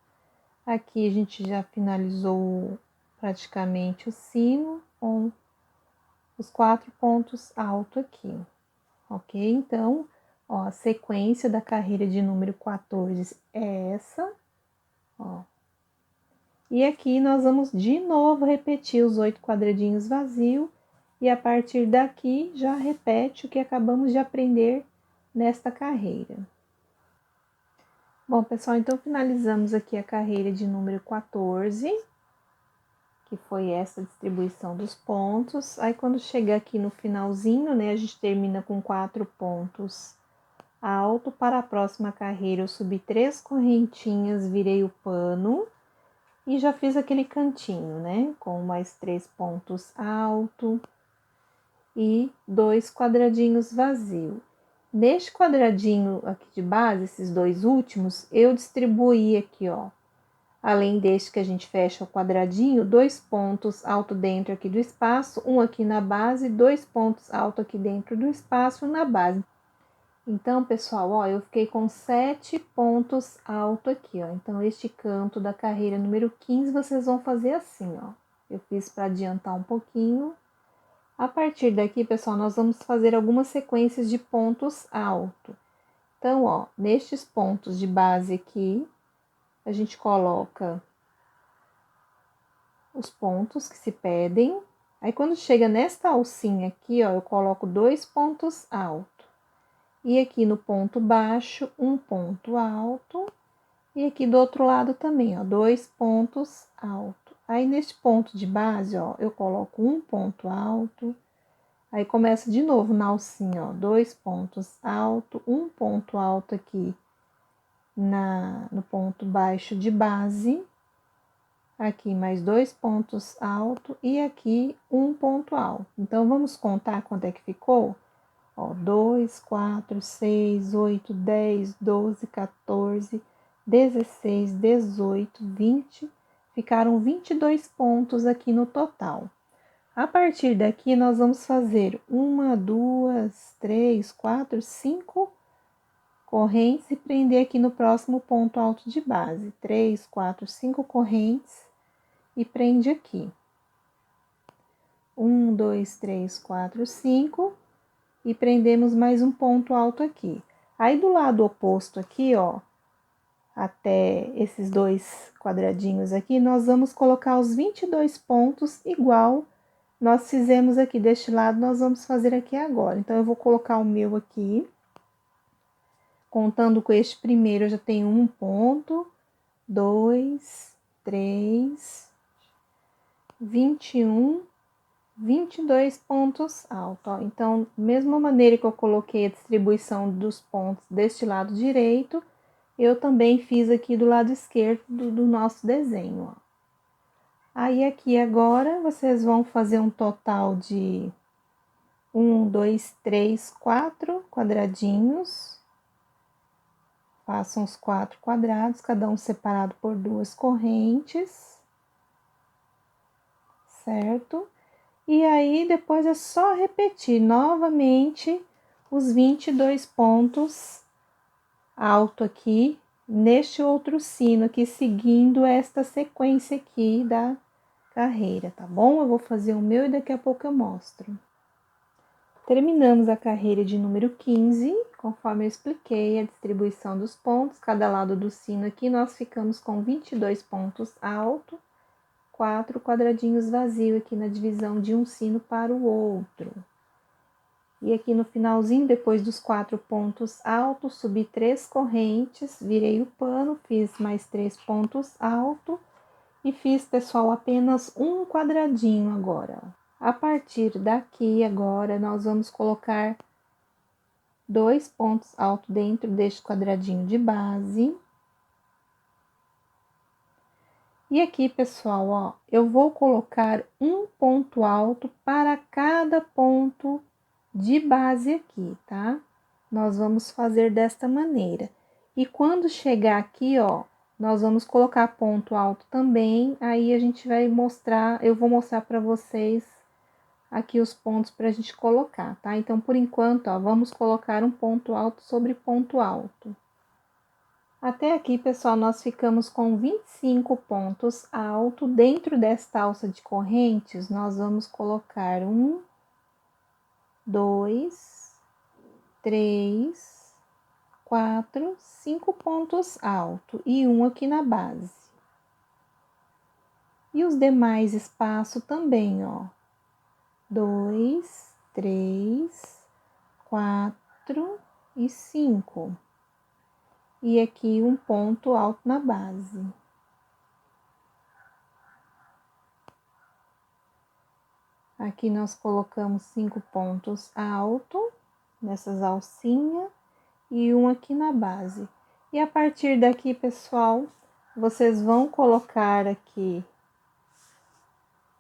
Aqui a gente já finalizou praticamente o sino com os 4 pontos altos aqui, ok? Então, ó, a sequência da carreira de número 14 é essa, ó. E aqui nós vamos de novo repetir os 8 quadradinhos vazios e a partir daqui já repete o que acabamos de aprender nesta carreira. Bom, pessoal, então finalizamos aqui a carreira de número 14, que foi essa distribuição dos pontos. Aí, quando chegar aqui no finalzinho, né, a gente termina com 4 pontos alto. Para a próxima carreira, eu subi 3 correntinhas, virei o pano e já fiz aquele cantinho, né, com mais 3 pontos alto e 2 quadradinhos vazios. Neste quadradinho aqui de base, esses 2 últimos, eu distribuí aqui, ó, além deste que a gente fecha o quadradinho, 2 pontos alto dentro aqui do espaço, um aqui na base, 2 pontos alto aqui dentro do espaço na base. Então, pessoal, ó, eu fiquei com 7 pontos alto aqui, ó. Então, este canto da carreira número 15, vocês vão fazer assim, ó. Eu fiz para adiantar um pouquinho. A partir daqui, pessoal, nós vamos fazer algumas sequências de pontos alto. Então, ó, nestes pontos de base aqui, a gente coloca os pontos que se pedem. Aí, quando chega nesta alcinha aqui, ó, eu coloco 2 pontos altos. E aqui no ponto baixo, um ponto alto. E aqui do outro lado também, ó, 2 pontos altos. Aí, neste ponto de base, ó, eu coloco um ponto alto. Aí, começa de novo na alcinha, ó, 2 pontos altos, um ponto alto aqui no ponto baixo de base. Aqui mais 2 pontos altos e aqui um ponto alto. Então, vamos contar quanto é que ficou? Ó, 2, 4, 6, 8, 10, 12, 14, 16, 18, 20. Ficaram 22 pontos aqui no total. A partir daqui, nós vamos fazer 1, 2, 3, 4, 5 correntes e prender aqui no próximo ponto alto de base. 3, 4, 5 correntes e prende aqui. 1, 2, 3, 4, 5 e prendemos mais um ponto alto aqui. Aí, do lado oposto aqui, ó, até esses 2 quadradinhos aqui, nós vamos colocar os 22 pontos igual nós fizemos aqui deste lado, nós vamos fazer aqui agora. Então, eu vou colocar o meu aqui, contando com este primeiro, eu já tenho 1 ponto, 2, 3, 21, 22 pontos altos, ó. Então, mesma maneira que eu coloquei a distribuição dos pontos deste lado direito, eu também fiz aqui do lado esquerdo do nosso desenho, ó. Aí, aqui agora, vocês vão fazer um total de 1, 2, 3, 4 quadradinhos. Façam os 4 quadrados, cada um separado por 2 correntes, certo? E aí, depois é só repetir novamente os 22 pontos alto aqui, neste outro sino aqui, seguindo esta sequência aqui da carreira, tá bom? Eu vou fazer o meu e daqui a pouco eu mostro. Terminamos a carreira de número 15, conforme eu expliquei a distribuição dos pontos, cada lado do sino aqui nós ficamos com 22 pontos alto, 4 quadradinhos vazios aqui na divisão de um sino para o outro. E aqui no finalzinho, depois dos 4 pontos altos, subi 3 correntes, virei o pano, fiz mais 3 pontos altos e fiz, pessoal, apenas um quadradinho agora, ó. A partir daqui, agora, nós vamos colocar 2 pontos altos dentro deste quadradinho de base. E aqui, pessoal, ó, eu vou colocar um ponto alto para cada ponto de base aqui, tá? Nós vamos fazer desta maneira. E quando chegar aqui, ó, nós vamos colocar ponto alto também, aí a gente vai mostrar, eu vou mostrar para vocês aqui os pontos para a gente colocar, tá? Então, por enquanto, ó, vamos colocar um ponto alto sobre ponto alto. Até aqui, pessoal, nós ficamos com 25 pontos altos. Dentro desta alça de correntes, nós vamos colocar 1, 2, 3, 4, 5 pontos altos e um aqui na base. E os demais espaços também, ó. 2, 3, 4 e 5. E aqui um ponto alto na base. Aqui nós colocamos 5 pontos altos nessas alcinhas e um aqui na base. E a partir daqui, pessoal, vocês vão colocar aqui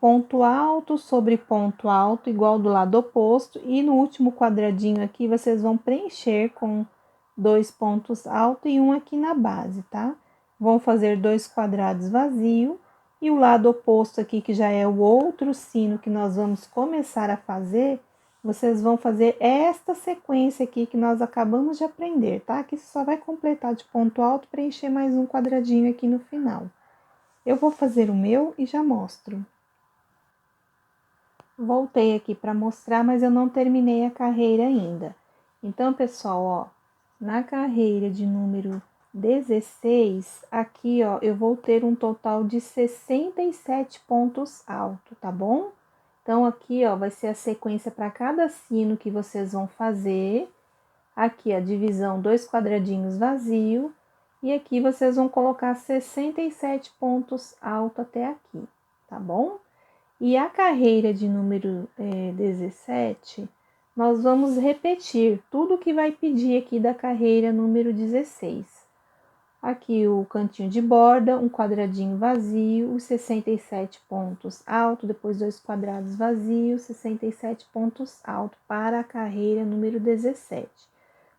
ponto alto sobre ponto alto, igual do lado oposto, e no último quadradinho aqui, vocês vão preencher com 2 pontos altos e um aqui na base, tá? Vão fazer 2 quadrados vazios, e o lado oposto aqui, que já é o outro sino que nós vamos começar a fazer, vocês vão fazer esta sequência aqui que nós acabamos de aprender, tá? Que só vai completar de ponto alto, preencher mais um quadradinho aqui no final. Eu vou fazer o meu e já mostro. Voltei aqui para mostrar, mas eu não terminei a carreira ainda. Então, pessoal, ó, na carreira de número 16, aqui, ó, eu vou ter um total de 67 pontos altos, tá bom? Então, aqui, ó, vai ser a sequência para cada sino que vocês vão fazer. Aqui, a divisão, 2 quadradinhos vazios. E aqui, vocês vão colocar 67 pontos altos até aqui, tá bom? E a carreira de número 17, nós vamos repetir tudo que vai pedir aqui da carreira número 16. Aqui o cantinho de borda, um quadradinho vazio, os 67 pontos altos, depois 2 quadrados vazios, 67 pontos altos para a carreira número 17.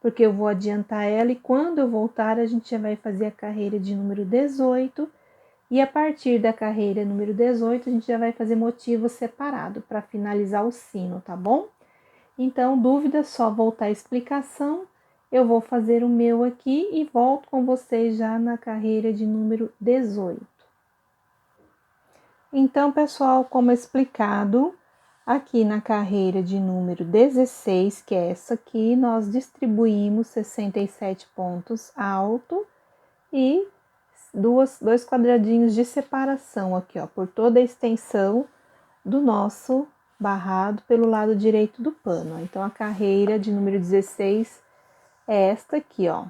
Porque eu vou adiantar ela e quando eu voltar a gente já vai fazer a carreira de número 18. E a partir da carreira número 18, a gente já vai fazer motivo separado para finalizar o sino, tá bom? Então, dúvida, só voltar a explicação. Eu vou fazer o meu aqui e volto com vocês já na carreira de número 18. Então, pessoal, como explicado, aqui na carreira de número 16, que é essa aqui, nós distribuímos 67 pontos alto e 2 quadradinhos de separação aqui, ó, por toda a extensão do nosso barrado pelo lado direito do pano. Então, a carreira de número 16 é esta aqui, ó,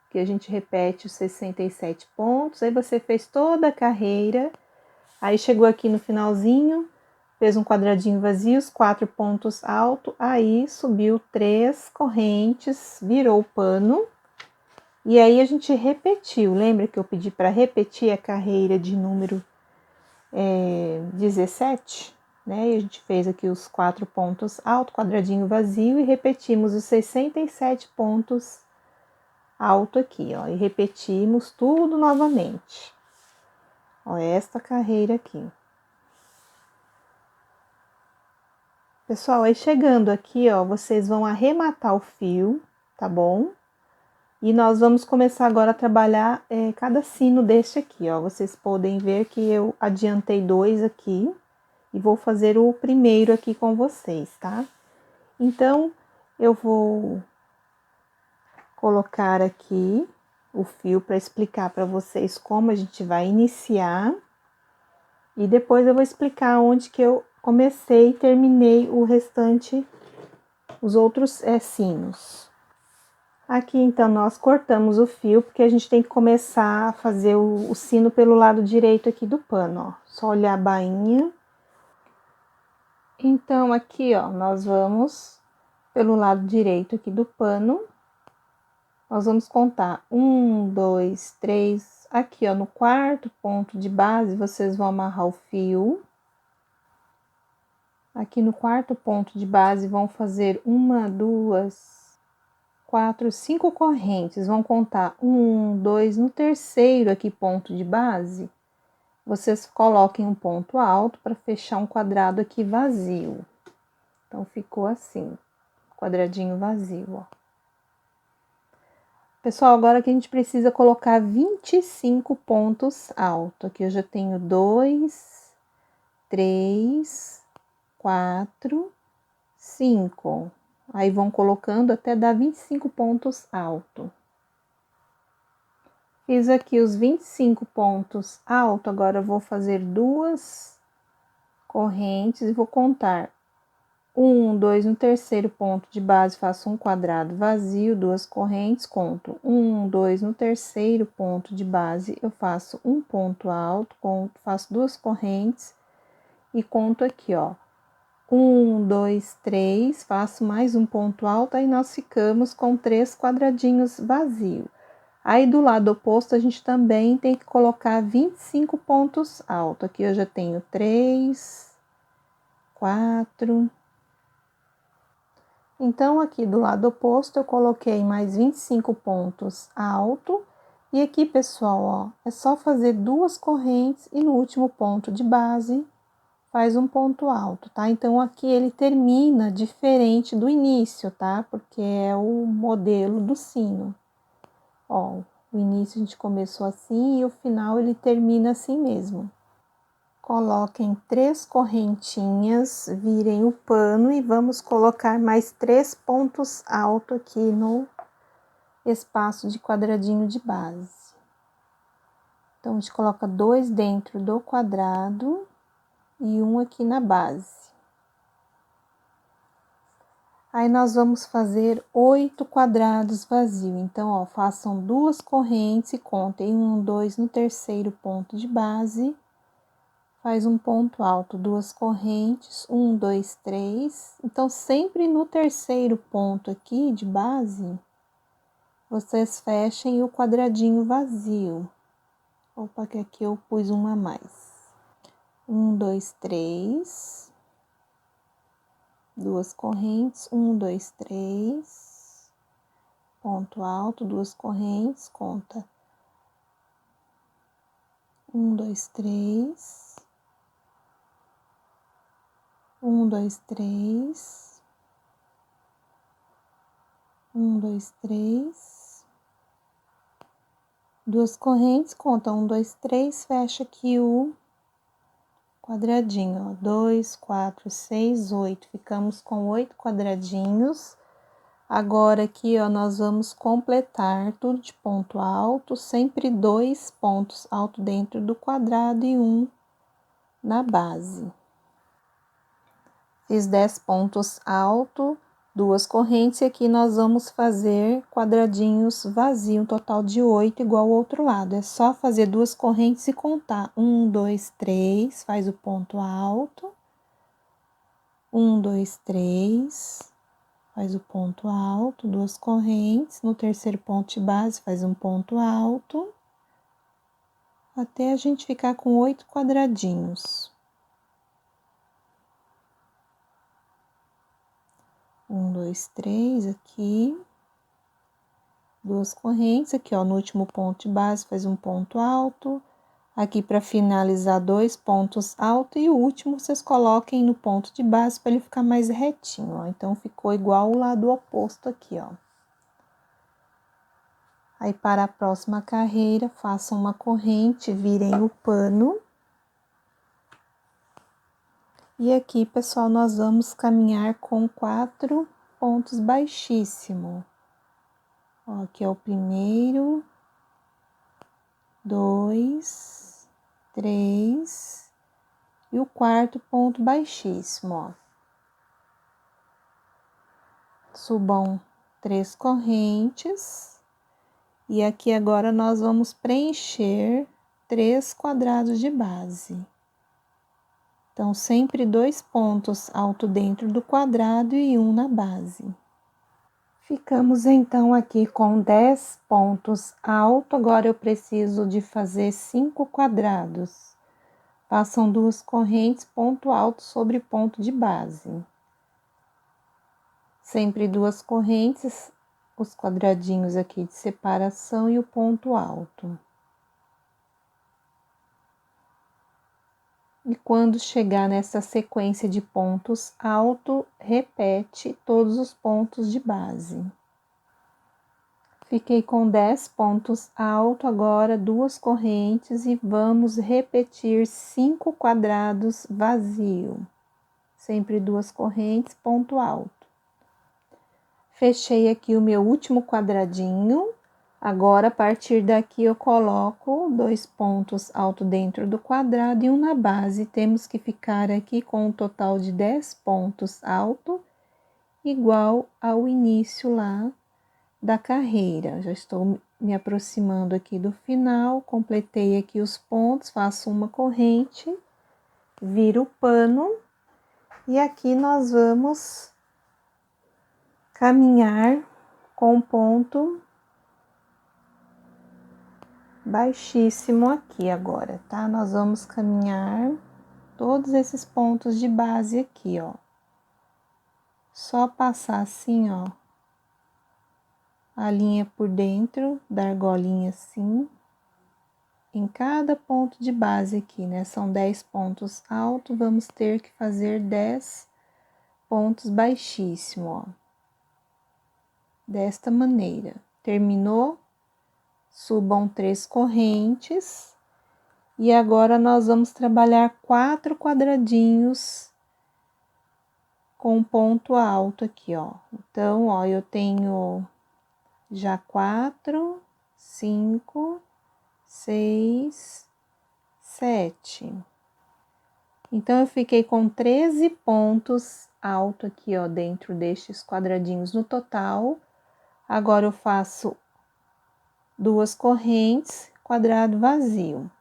que a gente repete os 67 pontos, aí você fez toda a carreira, aí chegou aqui no finalzinho, fez um quadradinho vazio, os 4 pontos altos, aí subiu 3 correntes, virou o pano. E aí a gente repetiu, lembra que eu pedi para repetir a carreira de número 17? Né? E a gente fez aqui os 4 pontos altos, quadradinho vazio, e repetimos os 67 pontos alto aqui, ó, e repetimos tudo novamente. Ó, esta carreira aqui. Pessoal, aí chegando aqui, ó, vocês vão arrematar o fio, tá bom? E nós vamos começar agora a trabalhar cada sino deste aqui, ó. Vocês podem ver que eu adiantei 2 aqui e vou fazer o primeiro aqui com vocês, tá? Então, eu vou colocar aqui o fio para explicar para vocês como a gente vai iniciar. E depois eu vou explicar onde que eu comecei e terminei o restante, os outros sinos. Aqui, então, nós cortamos o fio, porque a gente tem que começar a fazer o sino pelo lado direito aqui do pano, ó. Só olhar a bainha. Então, aqui, ó, nós vamos pelo lado direito aqui do pano. Nós vamos contar 1, 2, 3. Aqui, ó, no quarto ponto de base, vocês vão amarrar o fio. Aqui no quarto ponto de base, vão fazer 1, 2, 4, 5 correntes, vão contar 1, 2, no terceiro aqui ponto de base, vocês coloquem um ponto alto para fechar um quadrado aqui vazio. Então, ficou assim, quadradinho vazio, ó. Pessoal, agora que a gente precisa colocar 25 pontos altos. Aqui eu já tenho 2, 3, 4, 5. Aí, vão colocando até dar 25 pontos altos. Fiz aqui os 25 pontos altos, agora eu vou fazer 2 correntes e vou contar 1, 2, no terceiro ponto de base, faço um quadrado vazio, 2 correntes, conto 1, 2, no terceiro ponto de base, eu faço um ponto alto, faço 2 correntes e conto aqui, ó. 1, 2, 3, faço mais um ponto alto, aí nós ficamos com 3 quadradinhos vazios. Aí, do lado oposto, a gente também tem que colocar 25 pontos altos. Aqui eu já tenho 3, 4. Então, aqui do lado oposto, eu coloquei mais 25 pontos altos. E aqui, pessoal, ó, é só fazer 2 correntes e no último ponto de base, faz um ponto alto, tá? Então, aqui ele termina diferente do início, tá? Porque é o modelo do sino. Ó, o início a gente começou assim e o final ele termina assim mesmo. Coloquem 3 correntinhas, virem o pano e vamos colocar mais 3 pontos altos aqui no espaço de quadradinho de base. Então, a gente coloca 2 dentro do quadrado e um aqui na base. Aí, nós vamos fazer 8 quadrados vazios. Então, ó, façam 2 correntes e contem 1, 2 no terceiro ponto de base. Faz um ponto alto, 2 correntes, 1, 2, 3. Então, sempre no terceiro ponto aqui de base, vocês fechem o quadradinho vazio. Opa, que aqui eu pus uma a mais. 1, 2, 3. 2 correntes, 1, 2, 3. Ponto alto, 2 correntes, conta. 1, 2, 3. 1, 2, 3. 1, 2, 3. 2 correntes, conta 1, 2, 3, fecha aqui o quadradinho, ó. 2, 4, 6, 8. Ficamos com 8 quadradinhos. Agora, aqui, ó, nós vamos completar tudo de ponto alto, sempre 2 pontos altos dentro do quadrado e 1 na base. Fiz 10 pontos altos, 2 correntes, e aqui nós vamos fazer quadradinhos vazios, um total de 8, igual ao outro lado. É só fazer 2 correntes e contar. 1, 2, 3, faz o ponto alto. 1, 2, 3, faz o ponto alto, 2 correntes, no terceiro ponto de base faz um ponto alto, até a gente ficar com 8 quadradinhos. 1, 2, 3 aqui, 2 correntes, aqui ó, no último ponto de base faz um ponto alto, aqui para finalizar 2 pontos altos, e o último vocês coloquem no ponto de base para ele ficar mais retinho, ó. Então, ficou igual o lado oposto aqui, ó. Aí, para a próxima carreira, façam uma corrente, virem o pano. E aqui, pessoal, nós vamos caminhar com 4 pontos baixíssimos. Ó, aqui é o primeiro, 2, 3 e o quarto ponto baixíssimo, ó. Subam 3 correntes. E aqui agora nós vamos preencher 3 quadrados de base. Então, sempre 2 pontos alto dentro do quadrado e 1 na base. Ficamos então aqui com 10 pontos alto. Agora eu preciso de fazer 5 quadrados. Passam 2 correntes, ponto alto sobre ponto de base. Sempre 2 correntes, os quadradinhos aqui de separação e o ponto alto. E quando chegar nessa sequência de pontos alto, repete todos os pontos de base. Fiquei com 10 pontos alto, agora 2 correntes e vamos repetir 5 quadrados vazio. Sempre 2 correntes, ponto alto. Fechei aqui o meu último quadradinho. Agora, a partir daqui, eu coloco 2 pontos alto dentro do quadrado e 1 na base. Temos que ficar aqui com um total de 10 pontos alto, igual ao início lá da carreira. Já estou me aproximando aqui do final, completei aqui os pontos, faço uma corrente, viro o pano e aqui nós vamos caminhar com ponto baixíssimo aqui agora, tá? Nós vamos caminhar todos esses pontos de base aqui, ó. Só passar assim, ó, a linha por dentro da argolinha assim, em cada ponto de base aqui, né? São 10 pontos altos, vamos ter que fazer 10 pontos baixíssimos, ó. Desta maneira. Terminou? Subam 3 correntes. E agora nós vamos trabalhar 4 quadradinhos com ponto alto aqui, ó. Então, ó, eu tenho já 4, 5, 6, 7. Então, eu fiquei com 13 pontos alto aqui, ó, dentro destes quadradinhos no total. Agora, eu faço 2 correntes, quadrado vazio.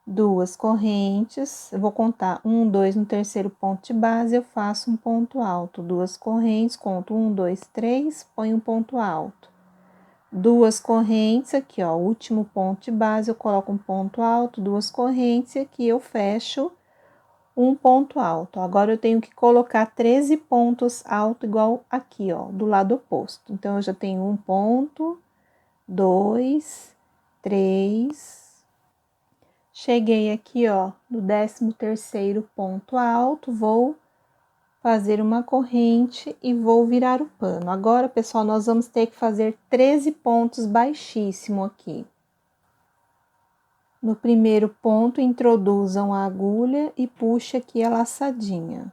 2 correntes, eu vou contar 1, 2 no terceiro ponto de base, eu faço um ponto alto. 2 correntes, conto 1, 2, 3, ponho um ponto alto. 2 correntes, aqui ó, último ponto de base, eu coloco um ponto alto, 2 correntes, e aqui eu fecho um ponto alto. Agora, eu tenho que colocar 13 pontos alto, igual aqui, ó, do lado oposto. Então, eu já tenho um ponto, 2, 3. Cheguei aqui, ó, no 13º ponto alto, vou fazer uma corrente e vou virar o pano. Agora, pessoal, nós vamos ter que fazer 13 pontos baixíssimo aqui. No primeiro ponto, introduzam a agulha e puxe aqui a laçadinha.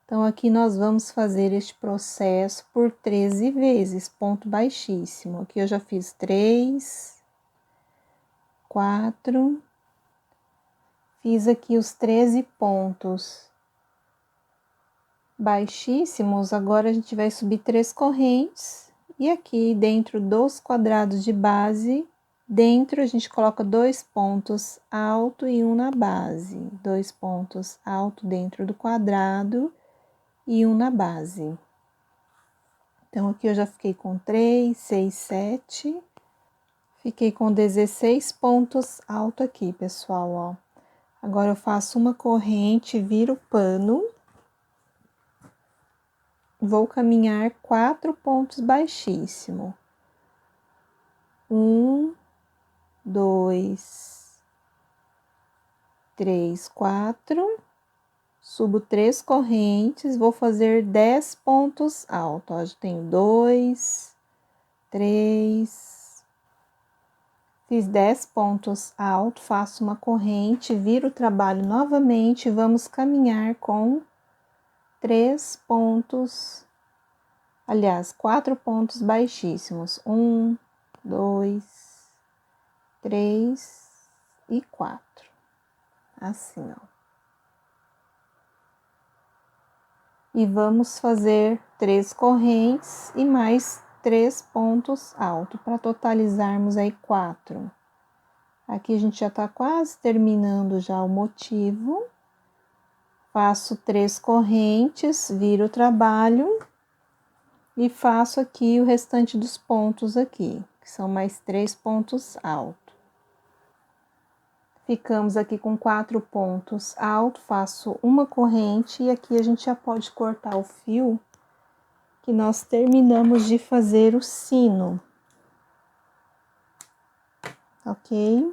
Então, aqui nós vamos fazer este processo por 13 vezes, ponto baixíssimo. Aqui eu já fiz 3, 4, fiz aqui os 13 pontos baixíssimos. Agora, a gente vai subir 3 correntes e aqui dentro dos quadrados de base, dentro a gente coloca 2 pontos alto e 1 na base. 2 pontos alto dentro do quadrado e um na base. Então, aqui eu já fiquei com 3, 6, 7. Fiquei com 16 pontos altos aqui, pessoal, ó. Agora, eu faço uma corrente, viro o pano. Vou caminhar 4 pontos baixíssimos. 1, 2, 3, 4. Subo 3 correntes, vou fazer 10 pontos altos. Ó, já tenho 2, 3. Fiz 10 pontos altos, faço uma corrente, viro o trabalho novamente e vamos caminhar com 3 pontos, aliás, 4 pontos baixíssimos. 1, 2, 3 e 4. Assim, ó. E vamos fazer 3 correntes e mais 3 pontos altos, para totalizarmos aí 4. Aqui a gente já tá quase terminando já o motivo. Faço 3 correntes, viro o trabalho e faço aqui o restante dos pontos aqui, que são mais 3 pontos altos. Ficamos aqui com 4 pontos altos, faço uma corrente e aqui a gente já pode cortar o fio, que nós terminamos de fazer o sino. Ok?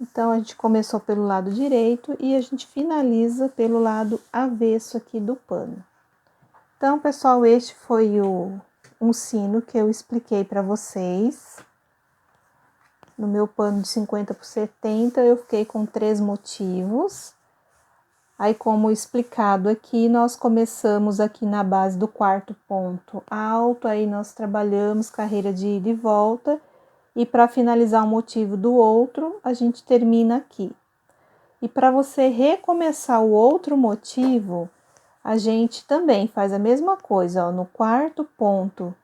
Então, a gente começou pelo lado direito e a gente finaliza pelo lado avesso aqui do pano. Então, pessoal, este foi um sino que eu expliquei para vocês. No meu pano de 50 por 70, eu fiquei com 3 motivos. Aí, como explicado aqui, nós começamos aqui na base do 4º ponto alto, aí nós trabalhamos carreira de ida e volta, e para finalizar o motivo do outro, a gente termina aqui. E para você recomeçar o outro motivo, a gente também faz a mesma coisa, ó, no 4º ponto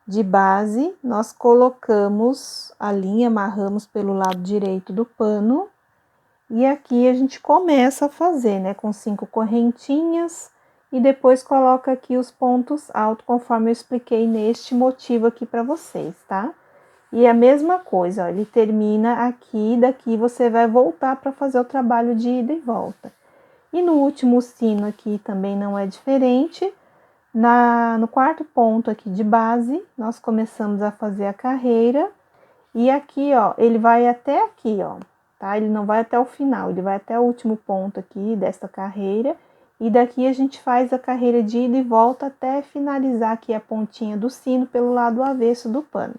de base, nós colocamos a linha, amarramos pelo lado direito do pano, e aqui a gente começa a fazer, né, com 5 correntinhas, e depois coloca aqui os pontos altos, conforme eu expliquei neste motivo aqui para vocês, tá? E a mesma coisa, ó, ele termina aqui, daqui você vai voltar para fazer o trabalho de ida e volta. E no último sino aqui também não é diferente. No 4º ponto aqui de base, nós começamos a fazer a carreira. E aqui, ó, ele vai até aqui, ó, tá? Ele não vai até o final, ele vai até o último ponto aqui desta carreira. E daqui a gente faz a carreira de ida e volta até finalizar aqui a pontinha do sino pelo lado avesso do pano.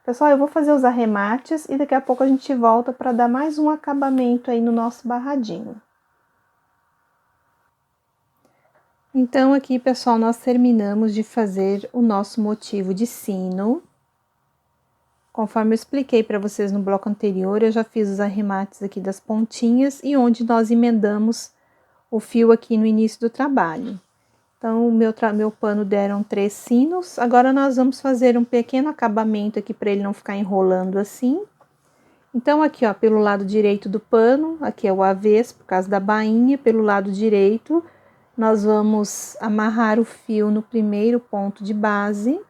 Pessoal, eu vou fazer os arremates e daqui a pouco a gente volta para dar mais um acabamento aí no nosso barradinho. Então, aqui, pessoal, nós terminamos de fazer o nosso motivo de sino. Conforme eu expliquei para vocês no bloco anterior, eu já fiz os arremates aqui das pontinhas e onde nós emendamos o fio aqui no início do trabalho. Então, o meu pano deram 3 sinos. Agora, nós vamos fazer um pequeno acabamento aqui para ele não ficar enrolando assim. Então, aqui, ó, pelo lado direito do pano, aqui é o avesso, por causa da bainha, pelo lado direito, nós vamos amarrar o fio no 1º ponto de base.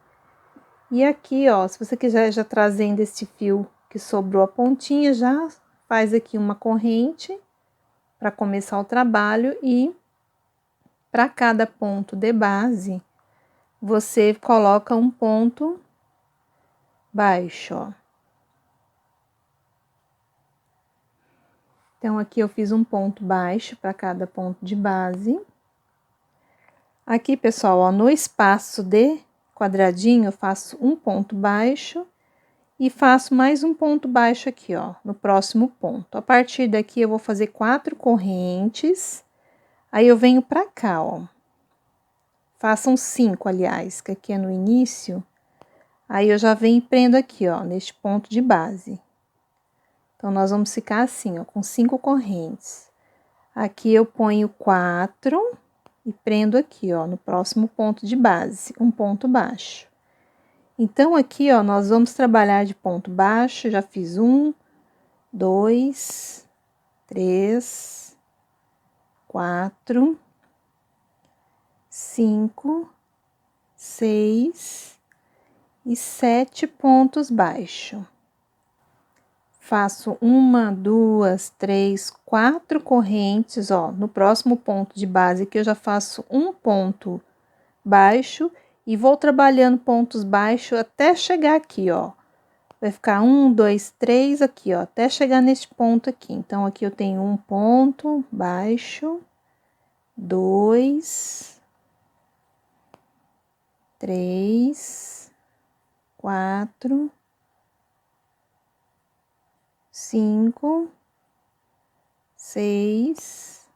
E aqui, ó, se você quiser já trazendo esse fio que sobrou a pontinha, já faz aqui uma corrente para começar o trabalho e para cada ponto de base, você coloca um ponto baixo, ó. Então, aqui eu fiz um ponto baixo para cada ponto de base. Aqui, pessoal, ó, no espaço de quadradinho, eu faço um ponto baixo e faço mais um ponto baixo aqui, ó, no próximo ponto. A partir daqui, eu vou fazer 4 correntes, aí eu venho pra cá, ó. Façam 5, aliás, que aqui é no início. Aí, eu já venho e prendo aqui, ó, neste ponto de base. Então, nós vamos ficar assim, ó, com 5 correntes. Aqui, eu ponho 4... e prendo aqui, ó, no próximo ponto de base, um ponto baixo. Então, aqui, ó, nós vamos trabalhar de ponto baixo, já fiz 1, 2, 3, 4, 5, 6 e 7 pontos baixos. Faço 1, 2, 3, 4 correntes, ó. No próximo ponto de base aqui eu já faço um ponto baixo e vou trabalhando pontos baixos até chegar aqui, ó. Vai ficar 1, 2, 3 aqui, ó, até chegar neste ponto aqui. Então, aqui eu tenho um ponto baixo, 2, 3, 4, 5, 6,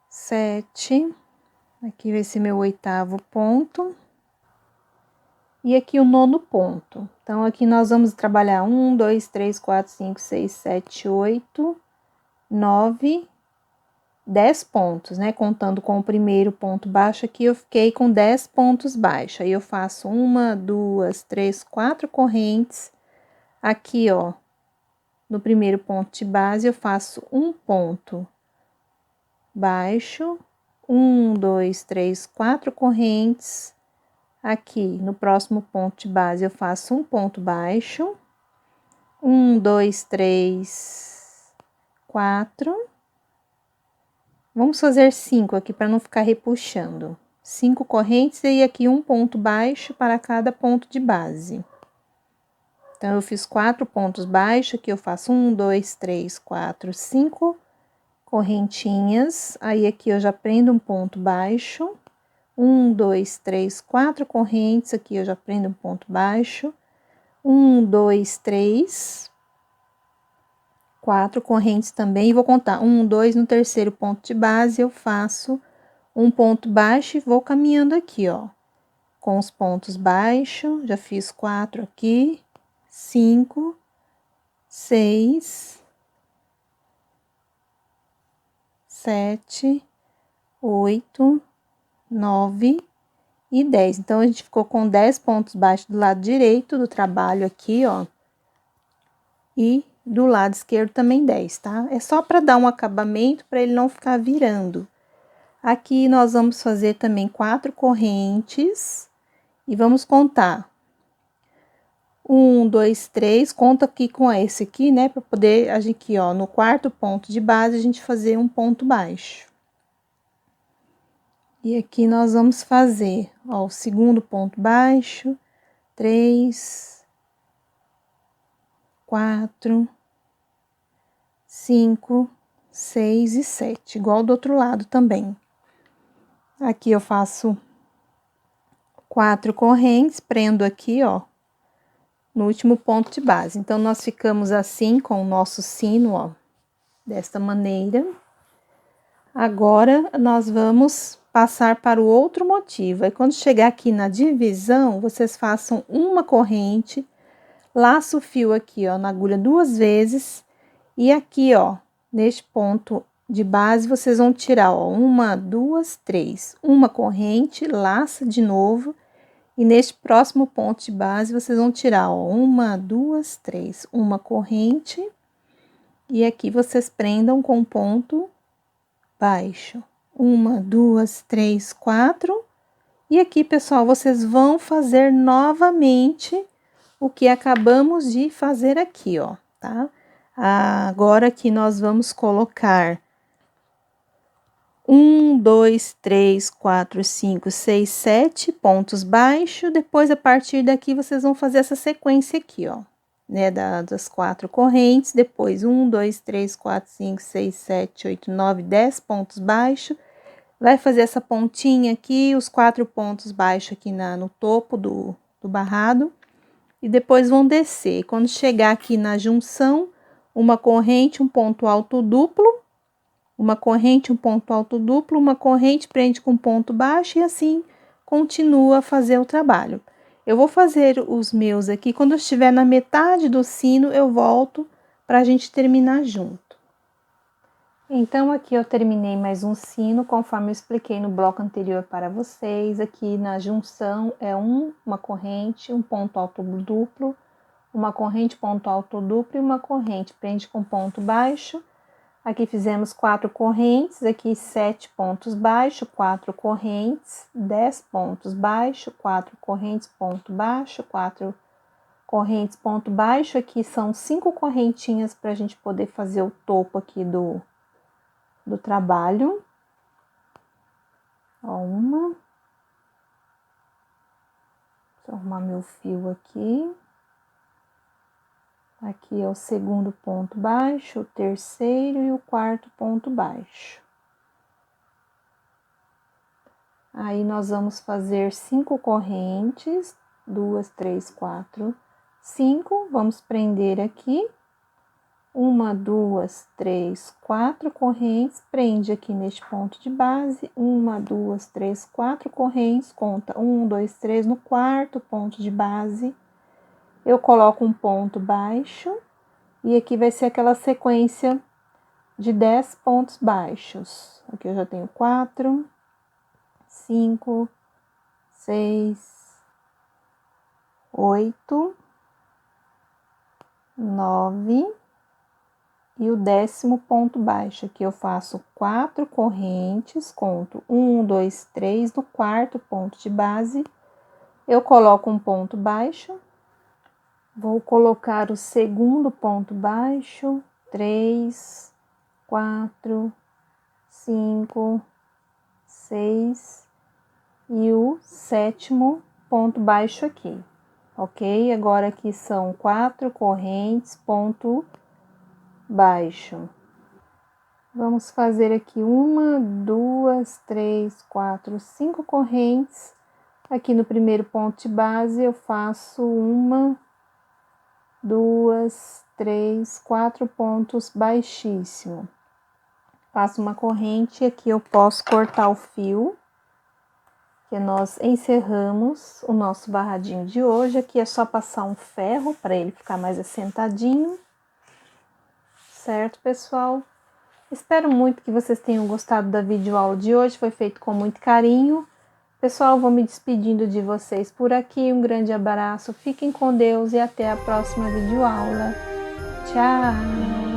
7. Aqui vai ser meu 8º ponto. E aqui o 9º ponto. Então, aqui nós vamos trabalhar 1, 2, 3, 4, 5, 6, 7, 8, 9, 10 pontos, né? Contando com o primeiro ponto baixo aqui, eu fiquei com 10 pontos baixos. Aí, eu faço 1, 2, 3, 4 correntes. Aqui, ó, no primeiro ponto de base, eu faço um ponto baixo. 1, 2, 3, 4 correntes. Aqui, no próximo ponto de base, eu faço um ponto baixo. 1, 2, 3, 4. Vamos fazer 5 aqui para não ficar repuxando. 5 correntes e aqui um ponto baixo para cada ponto de base. Então, eu fiz 4 pontos baixos, aqui eu faço 1, 2, 3, 4, 5 correntinhas. Aí, aqui eu já prendo um ponto baixo. 1, 2, 3, 4 correntes, aqui eu já prendo um ponto baixo. 1, 2, 3, 4 correntes também. E vou contar 1, 2, no terceiro ponto de base, eu faço um ponto baixo e vou caminhando aqui, ó. Com os pontos baixos, já fiz 4 aqui, 5, 6, 7, 8, 9 e 10. Então, a gente ficou com 10 pontos baixos do lado direito do trabalho aqui, ó. E do lado esquerdo também 10, tá? É só para dar um acabamento, para ele não ficar virando. Aqui, nós vamos fazer também 4 correntes e vamos contar. 1, 2, 3, conta aqui com esse aqui, né? Para poder, a gente aqui, ó, no quarto ponto de base, a gente fazer um ponto baixo. E aqui nós vamos fazer, ó, o segundo ponto baixo, 3, 4, 5, 6 e 7, igual do outro lado também. Aqui eu faço 4 correntes, prendo aqui, ó, no último ponto de base. Então, nós ficamos assim com o nosso sino, ó, desta maneira. Agora, nós vamos passar para o outro motivo. Aí, quando chegar aqui na divisão, vocês façam uma corrente, laça o fio aqui, ó, na agulha 2 vezes, e aqui, ó, neste ponto de base, vocês vão tirar, ó, 1, 2, 3, uma corrente, laça de novo, e neste próximo ponto de base, vocês vão tirar, ó, 1, 2, 3, uma corrente, e aqui vocês prendam com ponto baixo. 1, 2, 3, 4. E aqui, pessoal, vocês vão fazer novamente o que acabamos de fazer aqui, ó, tá? Agora aqui nós vamos colocar 1, 2, 3, 4, 5, 6, 7 pontos baixos. Depois, a partir daqui, vocês vão fazer essa sequência aqui, ó, né, das 4 correntes. Depois, 1, 2, 3, 4, 5, 6, 7, 8, 9, 10 pontos baixos. Vai fazer essa pontinha aqui, os 4 pontos baixos aqui no topo do barrado. E depois vão descer. Quando chegar aqui na junção, uma corrente, um ponto alto duplo, uma corrente, um ponto alto duplo, uma corrente, prende com ponto baixo e assim continua a fazer o trabalho. Eu vou fazer os meus aqui, quando eu estiver na metade do sino, eu volto para a gente terminar junto. Então, aqui eu terminei mais um sino, conforme eu expliquei no bloco anterior para vocês. Aqui na junção é uma corrente, um ponto alto duplo, uma corrente, ponto alto duplo e uma corrente, prende com ponto baixo. Aqui fizemos 4 correntes, aqui 7 pontos baixos, 4 correntes, 10 pontos baixos, 4 correntes, ponto baixo, 4 correntes, ponto baixo. Aqui são 5 correntinhas para a gente poder fazer o topo aqui do trabalho. Ó, uma. Deixa eu arrumar meu fio aqui. Aqui é o segundo ponto baixo, o terceiro e o quarto ponto baixo. Aí, nós vamos fazer 5 correntes, 2, 3, 4, 5. Vamos prender aqui. 1, 2, 3, 4 correntes, prende aqui neste ponto de base. 1, 2, 3, 4 correntes, conta 1, 2, 3 no quarto ponto de base. Eu coloco um ponto baixo e aqui vai ser aquela sequência de 10 pontos baixos. Aqui eu já tenho 4, 5, 6, 8, 9 e o 10º ponto baixo. Aqui eu faço 4 correntes, conto 1, 2, 3 no quarto ponto de base. Eu coloco um ponto baixo. Vou colocar o segundo ponto baixo, 3, 4, 5, 6 e o 7º ponto baixo aqui, ok? Agora aqui são 4 correntes, ponto baixo. Vamos fazer aqui 1, 2, 3, 4, 5 correntes. Aqui no primeiro ponto de base eu faço 1, 2, 3, 4 pontos baixíssimo. Faço uma corrente e aqui eu posso cortar o fio, que nós encerramos o nosso barradinho de hoje. Aqui é só passar um ferro para ele ficar mais assentadinho, certo, pessoal? Espero muito que vocês tenham gostado da videoaula de hoje, foi feito com muito carinho. Pessoal, vou me despedindo de vocês por aqui. Um grande abraço, fiquem com Deus e até a próxima videoaula. Tchau!